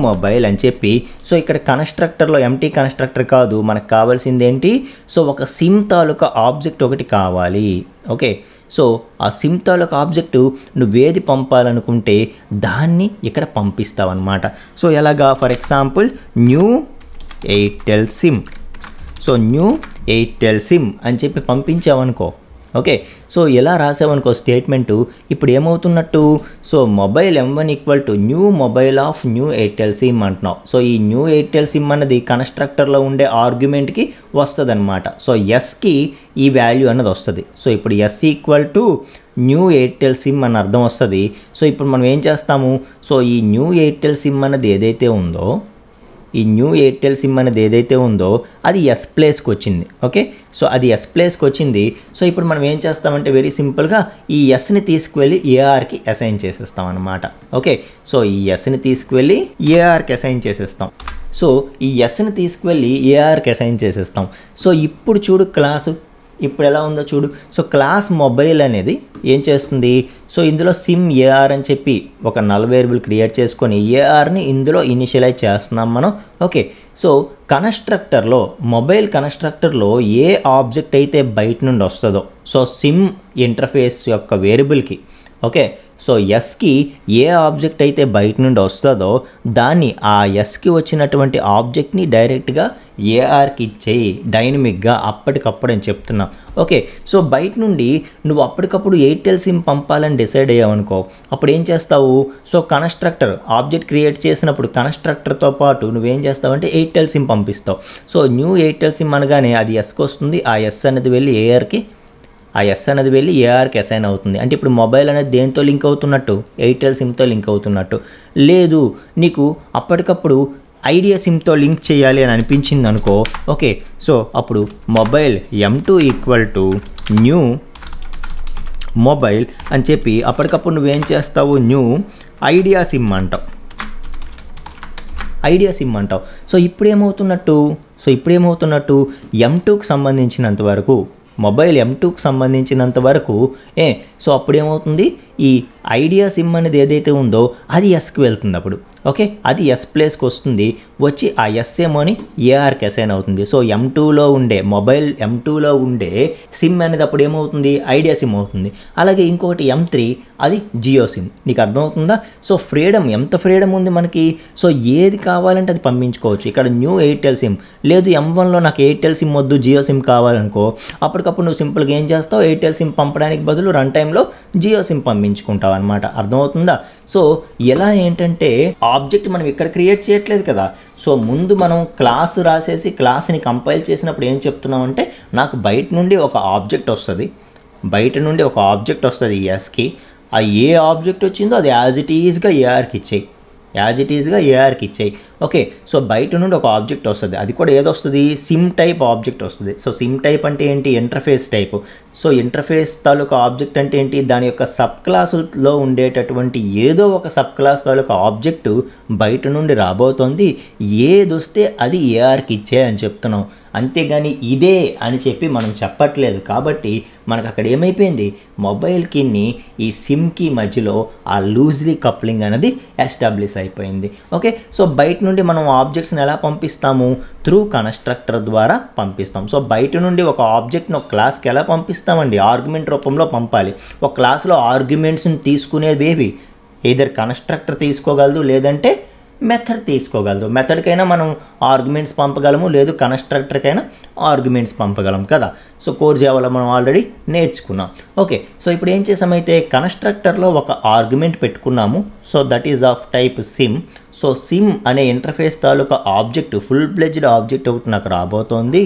mobile అని చెప్పి, సో ఇక్కడ కన్స్ట్రక్టర్లో ఎంటీ కన్స్ట్రక్టర్ కాదు, మనకు కావాల్సింది ఏంటి, సో ఒక సిమ్ తాలూకా ఆబ్జెక్ట్ ఒకటి కావాలి. ఓకే, సో ఆ సిమ్ తాలూకా ఆబ్జెక్టు నువ్వేది పంపాలనుకుంటే దాన్ని ఇక్కడ పంపిస్తావు అనమాట. సో ఎలాగా? For example new Airtel sim, so new Airtel SIM అని చెప్పి పంపించావనుకో. ఓకే, సో ఎలా రాసావనుకో స్టేట్మెంటు, ఇప్పుడు ఏమవుతున్నట్టు, so mobile M1 equal to new mobile of new Airtel sim అంటున్నావు. సో ఈ న్యూ ఎయిర్టెల్ సిమ్ అన్నది కన్స్ట్రక్టర్లో ఉండే ఆర్గ్యుమెంట్కి వస్తుంది అనమాట. సో ఎస్కి ఈ వాల్యూ అన్నది వస్తుంది. సో ఇప్పుడు S equal to new Airtel SIM అని అర్థం వస్తుంది. సో ఇప్పుడు మనం ఏం చేస్తాము, సో ఈ న్యూ ఎయిర్టెల్ సిమ్ అన్నది ఏదైతే ఉందో, ఈ న్యూ ఎయిర్టెల్ సిమ్ అనేది ఏదైతే ఉందో అది ఎస్ ప్లేస్కి వచ్చింది. ఓకే, సో అది ఎస్ ప్లేస్కి వచ్చింది. సో ఇప్పుడు మనం ఏం చేస్తామంటే వెరీ సింపుల్గా ఈ ఎస్ని తీసుకువెళ్ళి ఏఆర్కి అసైన్ చేసేస్తాం అనమాట. ఓకే, సో ఈ ఎస్ని తీసుకువెళ్ళి ఏఆర్కి అసైన్ చేసేస్తాం. సో ఈ ఎస్ని తీసుకువెళ్ళి ఏఆర్కి అసైన్ చేసేస్తాం. సో ఇప్పుడు చూడు క్లాసు ఇప్పుడు ఎలా ఉందో చూడు. సో క్లాస్ మొబైల్ అనేది ఏం చేస్తుంది, సో ఇందులో సిమ్ ఏఆర్ అని చెప్పి ఒక నల్ వేరియబుల్ క్రియేట్ చేసుకొని ఏఆర్ని ఇందులో ఇనిషియలైజ్ చేస్తున్నాం మనం. ఓకే, సో కన్స్ట్రక్టర్లో మొబైల్ కన్స్ట్రక్టర్లో ఏ ఆబ్జెక్ట్ అయితే బయట నుండి వస్తుందో, సో సిమ్ ఇంటర్ఫేస్ యొక్క వేరియబుల్కి, ఓకే, సో ఎస్కి ఏ ఆబ్జెక్ట్ అయితే బయట నుండి వస్తుందో దాన్ని ఆ ఎస్కి వచ్చినటువంటి ఆబ్జెక్ట్ని డైరెక్ట్గా ఏఆర్కి ఇచ్చేయి డైనమిక్గా అప్పటికప్పుడు అని చెప్తున్నా. ఓకే, సో బయట నుండి నువ్వు అప్పటికప్పుడు ఎయిర్టెల్ సిమ్ పంపాలని డిసైడ్ అయ్యావనుకో, అప్పుడు ఏం చేస్తావు, సో కన్స్ట్రక్టర్ ఆబ్జెక్ట్ క్రియేట్ చేసినప్పుడు కన్స్ట్రక్టర్తో పాటు నువ్వేం చేస్తావంటే ఎయిర్టెల్ సిమ్ పంపిస్తావు. సో న్యూ ఎయిర్టెల్ సిమ్ అనగానే అది ఎస్కి వస్తుంది, ఆ ఎస్ అనేది వెళ్ళి ఏఆర్కి, ఆ ఎస్ అనేది వెళ్ళి ఏఆర్కి అసైన్ అవుతుంది. అంటే ఇప్పుడు మొబైల్ అనేది దేంతో లింక్ అవుతున్నట్టు, ఎయిర్టెల్ సిమ్తో లింక్ అవుతున్నట్టు. లేదు నీకు అప్పటికప్పుడు ఐడియా సిమ్తో లింక్ చేయాలి అని అనిపించింది అనుకో, ఓకే, సో అప్పుడు mobile M2 equal to new mobile అని చెప్పి అప్పటికప్పుడు నువ్వేం చేస్తావు, న్యూ ఐడియా సిమ్ అంటావు. సో ఇప్పుడు ఏమవుతున్నట్టు, M2కి సంబంధించినంత వరకు, మొబైల్ M2కి సంబంధించినంత వరకు సో అప్పుడేమవుతుంది, ఈ ఐడియా సిమ్ అనేది ఏదైతే ఉందో అది ఎస్కి వెళ్తుంది. అప్పుడు ఓకే, అది ఎస్ ప్లేస్కి వస్తుంది, వచ్చి ఆ ఎస్ ఏమోని ఏఆర్కి అసైన్ అవుతుంది. సో M2లో ఉండే మొబైల్ M2లో ఉండే సిమ్ అనేది అప్పుడు ఏమవుతుంది, ఐడియా సిమ్ అవుతుంది. అలాగే ఇంకొకటి M3 అది జియో సిమ్. నీకు అర్థమవుతుందా? సో ఫ్రీడమ్, ఎంత ఫ్రీడమ్ ఉంది మనకి. సో ఏది కావాలంటే అది పంపించుకోవచ్చు. ఇక్కడ న్యూ ఎయిర్టెల్ సిమ్ లేదు, M1లో నాకు ఎయిర్టెల్ సిమ్ వద్దు జియో సిమ్ కావాలనుకో, అప్పటికప్పుడు నువ్వు సింపుల్గా ఏం చేస్తావు, ఎయిర్టెల్ సిమ్ పంపడానికి బదులు రన్ టైంలో జియో సిమ్ పంపించుకుంటావు అనమాట. అర్థమవుతుందా? సో ఎలా ఏంటంటే ఆబ్జెక్ట్ మనం ఇక్కడ క్రియేట్ చేయట్లేదు కదా. సో ముందు మనం క్లాస్ రాసేసి క్లాస్ని కంపైల్ చేసినప్పుడు ఏం చెప్తున్నాం అంటే, నాకు బయట నుండి ఒక ఆబ్జెక్ట్ వస్తుంది ఎస్కి, ఆ ఏ ఆబ్జెక్ట్ వచ్చిందో అది యాజ్ ఇట్ ఈజ్గా ఏఆర్కి ఇచ్చేయి. ఓకే, సో బయట నుండి ఒక ఆబ్జెక్ట్ వస్తుంది, అది కూడా ఏదొస్తుంది, సిమ్ టైప్ ఆబ్జెక్ట్ వస్తుంది. సో సిమ్ టైప్ అంటే ఏంటి, ఇంటర్ఫేస్ టైపు. సో ఇంటర్ఫేస్ తాలూకా ఆబ్జెక్ట్ అంటే ఏంటి, దాని యొక్క సబ్ క్లాసులో ఉండేటటువంటి ఏదో ఒక సబ్ క్లాస్ తాలూకా ఆబ్జెక్టు బయట నుండి రాబోతోంది, ఏది వస్తే అది ఏఆర్కి ఇచ్చే అని చెప్తున్నాం. అంతేగాని ఇదే అని చెప్పి మనం చెప్పట్లేదు. కాబట్టి మనకు అక్కడ ఏమైపోయింది, మొబైల్కి ఈ సిమ్కి మధ్యలో ఆ లూజ్లీ కప్లింగ్ అనేది ఎస్టాబ్లిష్ అయిపోయింది. ఓకే, సో బయట నుండి మనం ఆబ్జెక్ట్స్ని ఎలా పంపిస్తాము, త్రూ కన్స్ట్రక్టర్ ద్వారా పంపిస్తాం. సో బయట నుండి ఒక ఆబ్జెక్ట్ని ఒక క్లాస్కి ఎలా పంపిస్తామండి, ఆర్గ్యుమెంట్ రూపంలో పంపాలి. ఒక క్లాస్లో ఆర్గ్యుమెంట్స్ని తీసుకునేది ఏవి, ఎయిదర్ కన్స్ట్రక్టర్ తీసుకోగలదు, లేదంటే మెథడ్ తీసుకోగలదు. మెథడ్కైనా మనం ఆర్గ్యుమెంట్స్ పంపగలము, లేదు కన్స్ట్రక్టర్కైనా ఆర్గ్యుమెంట్స్ పంపగలం కదా. సో కోర్ జావాలో మనం ఆల్రెడీ నేర్చుకున్నాం. ఓకే, సో ఇప్పుడు ఏం చేసామైతే కన్స్ట్రక్టర్లో ఒక ఆర్గ్యుమెంట్ పెట్టుకున్నాము. So that is of type SIM. So SIM అనే ఇంటర్ఫేస్ తాలూకా ఆబ్జెక్ట్, ఫుల్ ప్లెజ్డ్ ఆబ్జెక్ట్ ఒకటి నాకు రాబోతోంది.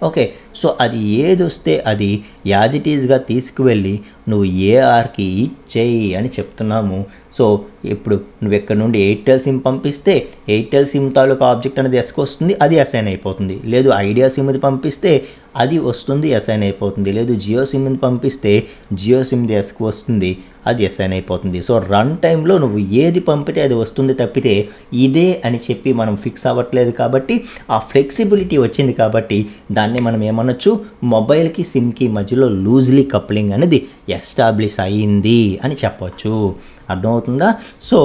ఓకే, సో అది ఏది వస్తే అది యాజ్ ఇట్ ఈజ్గా తీసుకువెళ్ళి నువ్వు ఏఆర్కి ఇచ్చేయి అని చెప్తున్నాము. సో ఇప్పుడు నువ్వు ఎక్కడి నుండి ఎయిర్టెల్ సిమ్ పంపిస్తే ఎయిర్టెల్ సిమ్ తాలూకా ఆబ్జెక్ట్ అనేది ఎస్కి వస్తుంది, అది అసైన్ అయిపోతుంది. లేదు ఐడియా సిమ్ది పంపిస్తే అది వస్తుంది, అసైన్ అయిపోతుంది. లేదు జియో సిమ్ని పంపిస్తే జియో సిమ్ది ఎస్కి వస్తుంది, అది అసైన్ అయిపోతుంది. సో రన్ టైంలో నువ్వు ఏది పంపితే అది వస్తుంది తప్పితే ఇదే అని చెప్పి మనం ఫిక్స్ అవ్వట్లేదు. కాబట్టి ఆ ఫ్లెక్సిబిలిటీ వచ్చింది కాబట్టి దాన్ని మనం ఏమనొచ్చు, మొబైల్కి సిమ్కి మధ్యలో లూజ్లీ కప్లింగ్ అనేది ఎస్టాబ్లిష్ అయ్యింది అని చెప్పొచ్చు. అర్థమవుతుందా? సో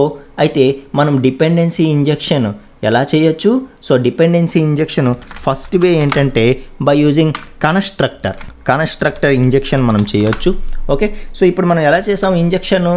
అయితే మనం డిపెండెన్సీ ఇంజెక్షన్ ఎలా చేయొచ్చు? So dependency injection first way ఏంటంటే బై యూజింగ్ కన్స్ట్రక్టర్ ఇంజెక్షన్ మనం చేయొచ్చు. ఓకే, సో ఇప్పుడు మనం ఎలా చేసాం ఇంజెక్షన్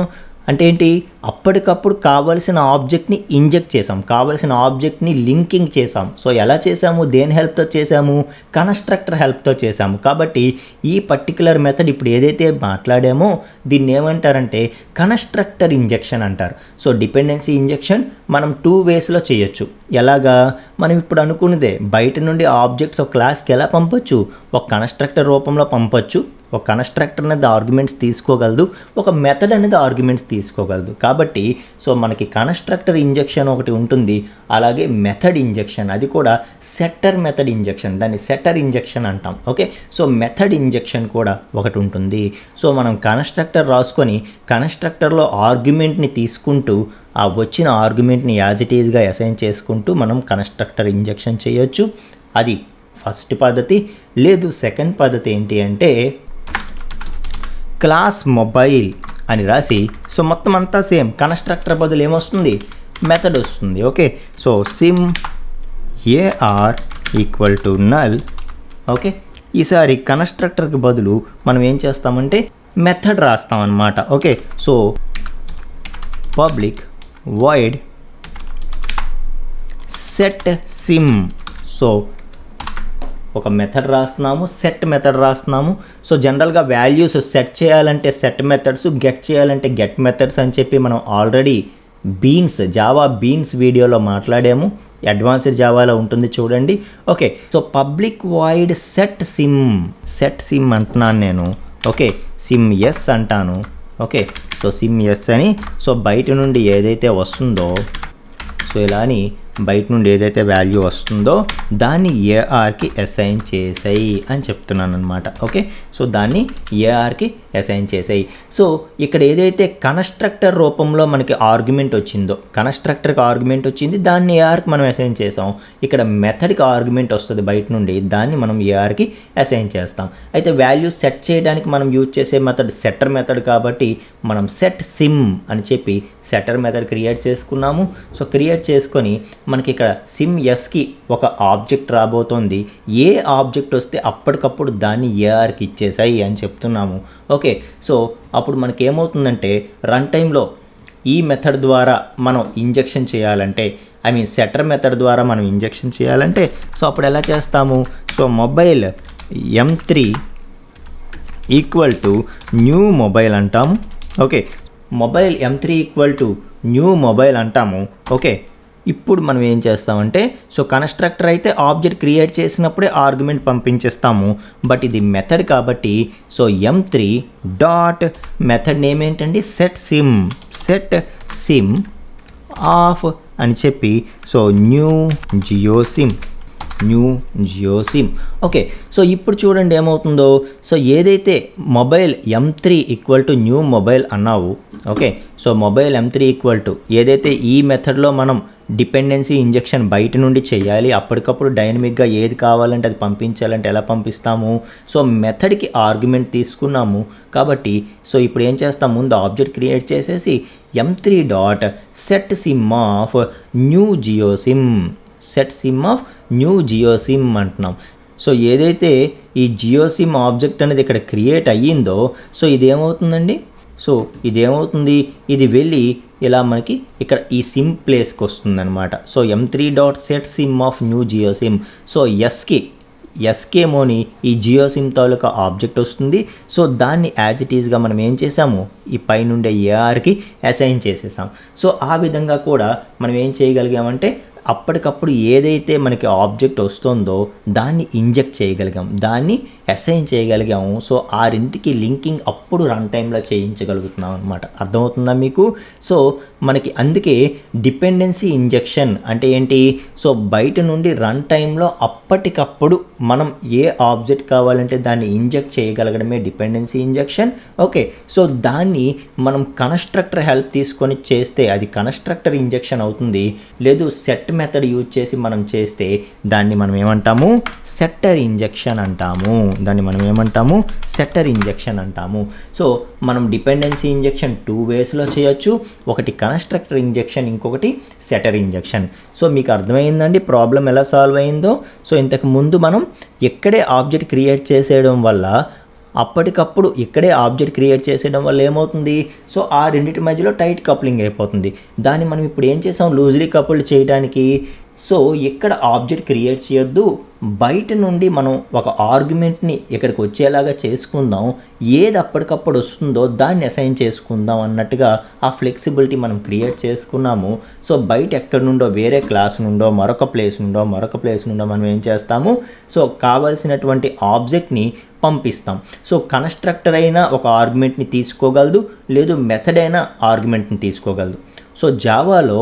అంటే ఏంటి, అప్పటికప్పుడు కావాల్సిన ఆబ్జెక్ట్ని ఇంజెక్ట్ చేసాం, కావాల్సిన ఆబ్జెక్ట్ని లింకింగ్ చేసాం. సో ఎలా చేసాము, దేని హెల్ప్తో చేసాము, కన్స్ట్రక్టర్ హెల్ప్తో చేసాము. కాబట్టి ఈ పర్టికులర్ మెథడ్ ఇప్పుడు ఏదైతే మాట్లాడామో దీన్ని ఏమంటారంటే కన్స్ట్రక్టర్ ఇంజెక్షన్ అంటారు. సో డిపెండెన్సీ ఇంజెక్షన్ మనం 2 వేస్లో చేయొచ్చు. ఎలాగా, మనం ఇప్పుడు అనుకున్నదే బయట నుండి ఆబ్జెక్ట్స్ ఒక క్లాస్కి ఎలా పంపొచ్చు, ఒక కన్స్ట్రక్టర్ రూపంలో పంపొచ్చు. ఒక కన్స్ట్రక్టర్ అనేది ఆర్గ్యుమెంట్స్ తీసుకోగలదు, ఒక మెథడ్ అనేది ఆర్గ్యుమెంట్స్ తీసుకోగలదు. కాబట్టి సో మనకి కన్స్ట్రక్టర్ ఇంజెక్షన్ ఒకటి ఉంటుంది, అలాగే మెథడ్ ఇంజెక్షన్, అది కూడా సెట్టర్ మెథడ్ ఇంజెక్షన్, దాన్ని సెట్టర్ ఇంజెక్షన్ అంటాం. ఓకే, సో మెథడ్ ఇంజెక్షన్ కూడా ఒకటి ఉంటుంది. సో మనం కన్స్ట్రక్టర్ రాసుకొని కన్స్ట్రక్టర్లో ఆర్గ్యుమెంట్ని తీసుకుంటూ ఆ వచ్చిన ఆర్గ్యుమెంట్ని యాజ్ ఇట్ ఈజ్గా అసైన్ చేసుకుంటూ మనం కన్స్ట్రక్టర్ ఇంజెక్షన్ చేయొచ్చు. అది ఫస్ట్ పద్ధతి. లేదు సెకండ్ పద్ధతి ఏంటి అంటే క్లాస్ మొబైల్ అని రాసి, సో మొత్తం అంతా సేమ్, కన్స్ట్రక్టర్ బదులు ఏమొస్తుంది, మెథడ్ వస్తుంది. Okay, so SIM AR equal to null. Okay, ఈసారి కన్స్ట్రక్టర్కి బదులు మనం ఏం చేస్తామంటే మెథడ్ రాస్తాం అన్నమాట. Okay, so public void set sim. So ఒక మెథడ్ రాస్తున్నాము, సెట్ మెథడ్ రాస్తున్నాము. సో జనరల్గా వాల్యూస్ సెట్ చేయాలంటే సెట్ మెథడ్స్, గెట్ చేయాలంటే గెట్ మెథడ్స్ అని చెప్పి మనం ఆల్రెడీ జావా బీన్స్ వీడియోలో మాట్లాడాము. అడ్వాన్స్డ్ జావాలో ఉంటుంది చూడండి. Okay, so public void set SIM అంటున్నాను నేను. ఓకే, సిమ్ ఎస్ అంటాను. ఓకే, సో సిమ్ ఎస్ అని, సో బయట నుండి ఏదైతే వస్తుందో, సో ఇలా అని బయట నుండి ఏదైతే వాల్యూ వస్తుందో దాన్ని ఏఆర్కి అసైన్ చేసాయి అని చెప్తున్నాను అనమాట. ఓకే, సో దాన్ని ఏఆర్కి అసైన్ చేసాయి. సో ఇక్కడ ఏదైతే కన్స్ట్రక్టర్ రూపంలో మనకి ఆర్గ్యుమెంట్ వచ్చిందో, కన్స్ట్రక్టర్కి ఆర్గ్యుమెంట్ వచ్చింది, దాన్ని ఏఆర్కి మనం అసైన్ చేసాం. ఇక్కడ మెథడ్కి ఆర్గ్యుమెంట్ వస్తుంది బయట నుండి, దాన్ని మనం ఏఆర్కి అసైన్ చేస్తాం. అయితే వాల్యూ సెట్ చేయడానికి మనం యూజ్ చేసే మెథడ్ సెట్టర్ మెథడ్ కాబట్టి మనం సెట్ సిమ్ అని చెప్పి సెట్టర్ మెథడ్ క్రియేట్ చేసుకున్నాము. సో క్రియేట్ చేసుకొని మనకి ఇక్కడ సిమ్ ఎస్కి ఒక ఆబ్జెక్ట్ రాబోతోంది. ఏ ఆబ్జెక్ట్ వస్తే అప్పటికప్పుడు దాన్ని ఏఆర్కి ఇచ్చేసాయి అని చెప్తున్నాము. ఓకే, సో అప్పుడు మనకి ఏమవుతుందంటే రన్ టైంలో ఈ మెథడ్ ద్వారా మనం ఇంజెక్షన్ చేయాలంటే, సెట్టర్ మెథడ్ ద్వారా మనం ఇంజెక్షన్ చేయాలంటే, సో అప్పుడు ఎలా చేస్తాము, so mobile M3 equal to new mobile అంటాము. Okay, mobile M3 equal to new mobile అంటాము. ఓకే, ఇప్పుడు మనం ఏం చేస్తామంటే, సో కన్స్ట్రక్టర్ అయితే ఆబ్జెక్ట్ క్రియేట్ చేసినప్పుడే ఆర్గ్యుమెంట్ పంపించేస్తాము. బట్ ఇది మెథడ్ కాబట్టి so M3 dot method name ఏంటండి, సెట్ సిమ్ ఆఫ్ అని చెప్పి, so new Jio sim. Okay, so ఇప్పుడు చూడండి ఏమవుతుందో. సో ఏదైతే mobile M3 equal to new mobile అన్నావు. Okay, so mobile M3 equal to ఏదైతే ఈ మెథడ్లో మనం డిపెండెన్సీ ఇంజెక్షన్ బయట నుండి చేయాలి, అప్పటికప్పుడు డైనమిక్గా ఏది కావాలంటే అది పంపించాలంటే ఎలా పంపిస్తాము. సో మెథడ్కి ఆర్గ్యుమెంట్ తీసుకున్నాము కాబట్టి సో ఇప్పుడు ఏం చేస్తాం, ముందు ఆబ్జెక్ట్ క్రియేట్ చేసేసి M3 dot set SIM of new Jio SIM అంటున్నాం. సో ఏదైతే ఈ జియో సిమ్ ఆబ్జెక్ట్ అనేది ఇక్కడ క్రియేట్ అయ్యిందో, సో ఇదేమవుతుందండి, సో ఇదేమవుతుంది, ఇది వెళ్ళి ఇలా మనకి ఇక్కడ ఈ సిమ్ ప్లేస్కి వస్తుంది అనమాట. So m3 dot set SIM of new Jio sim. So ఎస్కేమోని ఈ జియో సిమ్ తాలూకా ఆబ్జెక్ట్ వస్తుంది. సో దాన్ని యాజ్ ఇట్ ఈస్గా మనం ఏం చేసాము, ఈ పైనుండే ఏఆర్కి అసైన్ చేసేసాం. సో ఆ విధంగా కూడా మనం ఏం చేయగలిగామంటే అప్పటికప్పుడు ఏదైతే మనకి ఆబ్జెక్ట్ వస్తుందో దాన్ని ఇంజెక్ట్ చేయగలిగాం, దాన్ని అసైన్ చేయగలిగాము. సో ఆ రెంటికి లింకింగ్ అప్పుడు రన్ టైంలో చేయించగలుగుతున్నాం అనమాట. అర్థమవుతుందా మీకు? సో మనకి అందుకే డిపెండెన్సీ ఇంజెక్షన్ అంటే ఏంటి, సో బయట నుండి రన్ టైంలో అప్పటికప్పుడు మనం ఏ ఆబ్జెక్ట్ కావాలంటే దాన్ని ఇంజెక్ట్ చేయగలగడమే డిపెండెన్సీ ఇంజెక్షన్. ఓకే, సో దాన్ని మనం కన్స్ట్రక్టర్ హెల్ప్ తీసుకొని చేస్తే అది కన్స్ట్రక్టర్ ఇంజెక్షన్ అవుతుంది. లేదు సెట్ మెథడ్ యూజ్ చేసి మనం చేస్తే దాన్ని మనం ఏమంటాము, సెట్టర్ ఇంజెక్షన్ అంటాము. సెట్టర్ ఇంజెక్షన్ అంటాము. సో మనం డిపెండెన్సీ ఇంజెక్షన్ 2 వేస్లో చేయొచ్చు. ఒకటి కన్స్ట్రక్టర్ ఇంజెక్షన్, ఇంకొకటి సెటర్ ఇంజెక్షన్. సో మీకు అర్థమైందండి ప్రాబ్లం ఎలా సాల్వ్ అయిందో. సో ఇంతకు ముందు మనం ఎక్కడే ఆబ్జెక్ట్ క్రియేట్ చేసేయడం వల్ల అప్పటికప్పుడు ఇక్కడే ఆబ్జెక్ట్ క్రియేట్ చేసేయడం వల్ల ఏమవుతుంది, సో ఆ రెండింటి మధ్యలో టైట్ కప్లింగ్ అయిపోతుంది. దాన్ని మనం ఇప్పుడు ఏం చేసాం, లూజ్లీ కపుల్డ్ చేయడానికి. సో ఇక్కడ ఆబ్జెక్ట్ క్రియేట్ చేయొద్దు, బయట నుండి మనం ఒక ఆర్గ్యుమెంట్ని ఇక్కడికి వచ్చేలాగా చేసుకుందాం, ఏది అప్పటికప్పుడు వస్తుందో దాన్ని అసైన్ చేసుకుందాం అన్నట్టుగా ఆ ఫ్లెక్సిబిలిటీ మనం క్రియేట్ చేసుకున్నాము. సో బయట ఎక్కడి నుండో వేరే క్లాస్ నుండో మరొక ప్లేస్ నుండో మనం ఏం చేస్తాము, సో కావాల్సినటువంటి ఆబ్జెక్ట్ని పంపిస్తాం. సో కన్స్ట్రక్టర్ అయినా ఒక ఆర్గ్యుమెంట్ని తీసుకోగలదు, లేదు మెథడ్ అయినా ఆర్గ్యుమెంట్ని తీసుకోగలదు. సో జావాలో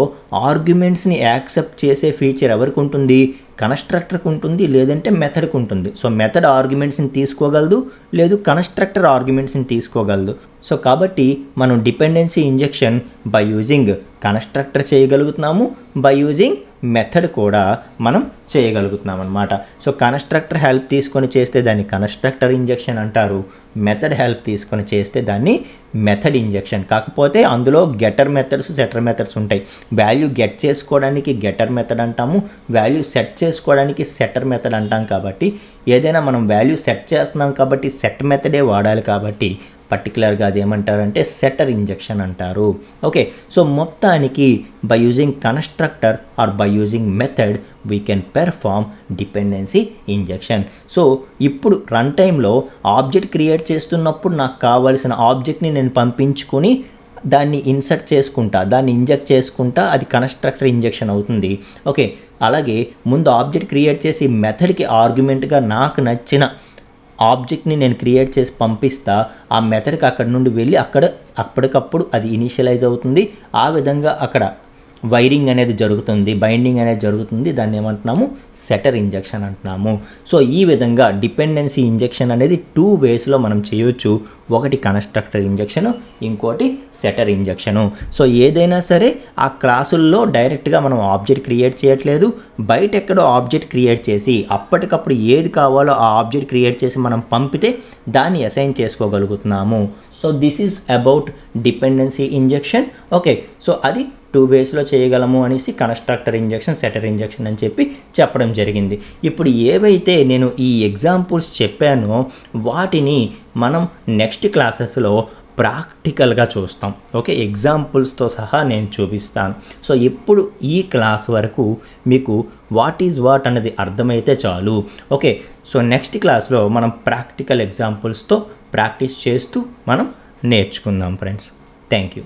ఆర్గ్యుమెంట్స్ని యాక్సెప్ట్ చేసే ఫీచర్ ఎవరికి ఉంటుంది, కన్స్ట్రక్టర్కి ఉంటుంది, లేదంటే మెథడ్కి ఉంటుంది. సో మెథడ్ ఆర్గ్యుమెంట్స్ని తీసుకోగలదు, లేదు కన్స్ట్రక్టర్ ఆర్గ్యుమెంట్స్ని తీసుకోగలదు. సో కాబట్టి మనం dependency injection by using constructor చేయగలుగుతున్నాము, బై యూజింగ్ మెథడ్ కూడా మనం చేయగలుగుతున్నాం అనమాట. సో కన్స్ట్రక్టర్ హెల్ప్ తీసుకొని చేస్తే దాన్ని కన్స్ట్రక్టర్ ఇంజెక్షన్ అంటారు, మెథడ్ హెల్ప్ తీసుకొని చేస్తే దాన్ని మెథడ్ ఇంజెక్షన్. కాకపోతే అందులో గెటర్ మెథడ్స్, సెటర్ మెథడ్స్ ఉంటాయి. వాల్యూ గెట్ చేసుకోవడానికి గెటర్ మెథడ్ అంటాము, వాల్యూ సెట్ చేసుకోవడానికి సెటర్ మెథడ్ అంటాం. కాబట్టి ఏదైనా మనం వాల్యూ సెట్ చేస్తున్నాం కాబట్టి సెట్ మెథడే వాడాలి. కాబట్టి పర్టికులర్గా అది ఏమంటారంటే సెటర్ ఇంజెక్షన్ అంటారు. ఓకే, సో మొత్తానికి by using constructor or by using method we can perform dependency injection. So ఇప్పుడు రన్ టైంలో ఆబ్జెక్ట్ క్రియేట్ చేస్తున్నప్పుడు నాకు కావాల్సిన ఆబ్జెక్ట్ని నేను పంపించుకొని దాన్ని ఇన్సర్ట్ చేసుకుంటా, దాన్ని ఇంజెక్ట్ చేసుకుంటా, అది కన్స్ట్రక్టర్ ఇంజెక్షన్ అవుతుంది. ఓకే, అలాగే ముందు ఆబ్జెక్ట్ క్రియేట్ చేసి మెథడ్కి ఆర్గ్యుమెంట్గా నాకు నచ్చిన ఆబ్జెక్ట్ని నేను క్రియేట్ చేసి పంపిస్తా, ఆ మెథడ్కి అక్కడ నుండి వెళ్ళి అప్పటికప్పుడు అది ఇనిషియలైజ్ అవుతుంది. ఆ విధంగా అక్కడ వైరింగ్ అనేది జరుగుతుంది, బైండింగ్ అనేది జరుగుతుంది. దాన్ని ఏమంటున్నాము, సెటర్ ఇంజెక్షన్ అంటున్నాము. సో ఈ విధంగా డిపెండెన్సీ ఇంజెక్షన్ అనేది 2 వేస్లో మనం చేయొచ్చు. ఒకటి కన్స్ట్రక్టర్ ఇంజెక్షను, ఇంకోటి సెటర్ ఇంజెక్షను. సో ఏదైనా సరే ఆ క్లాసుల్లో డైరెక్ట్గా మనం ఆబ్జెక్ట్ క్రియేట్ చేయట్లేదు, బయట ఎక్కడో ఆబ్జెక్ట్ క్రియేట్ చేసి అప్పటికప్పుడు ఏది కావాలో ఆ ఆబ్జెక్ట్ క్రియేట్ చేసి మనం పంపితే దాన్ని అసైన్ చేసుకోగలుగుతున్నాము. So this is about dependency injection. Okay, so అది 2 వేస్లో చేయగలము అనేసి కన్స్ట్రక్టర్ ఇంజెక్షన్, సెటర్ ఇంజెక్షన్ అని చెప్పడం జరిగింది. ఇప్పుడు ఏవైతే నేను ఈ ఎగ్జాంపుల్స్ చెప్పానో వాటిని మనం నెక్స్ట్ క్లాసెస్లో ప్రాక్టికల్గా చూస్తాం. ఓకే, ఎగ్జాంపుల్స్తో సహా నేను చూపిస్తాను. సో ఇప్పుడు ఈ క్లాస్ వరకు మీకు వాట్ ఈజ్ వాట్ అన్నది అర్థమైతే చాలు. ఓకే, సో నెక్స్ట్ క్లాస్లో మనం ప్రాక్టికల్ ఎగ్జాంపుల్స్తో ప్రాక్టీస్ చేస్తూ మనం నేర్చుకుందాం ఫ్రెండ్స్. Thank you.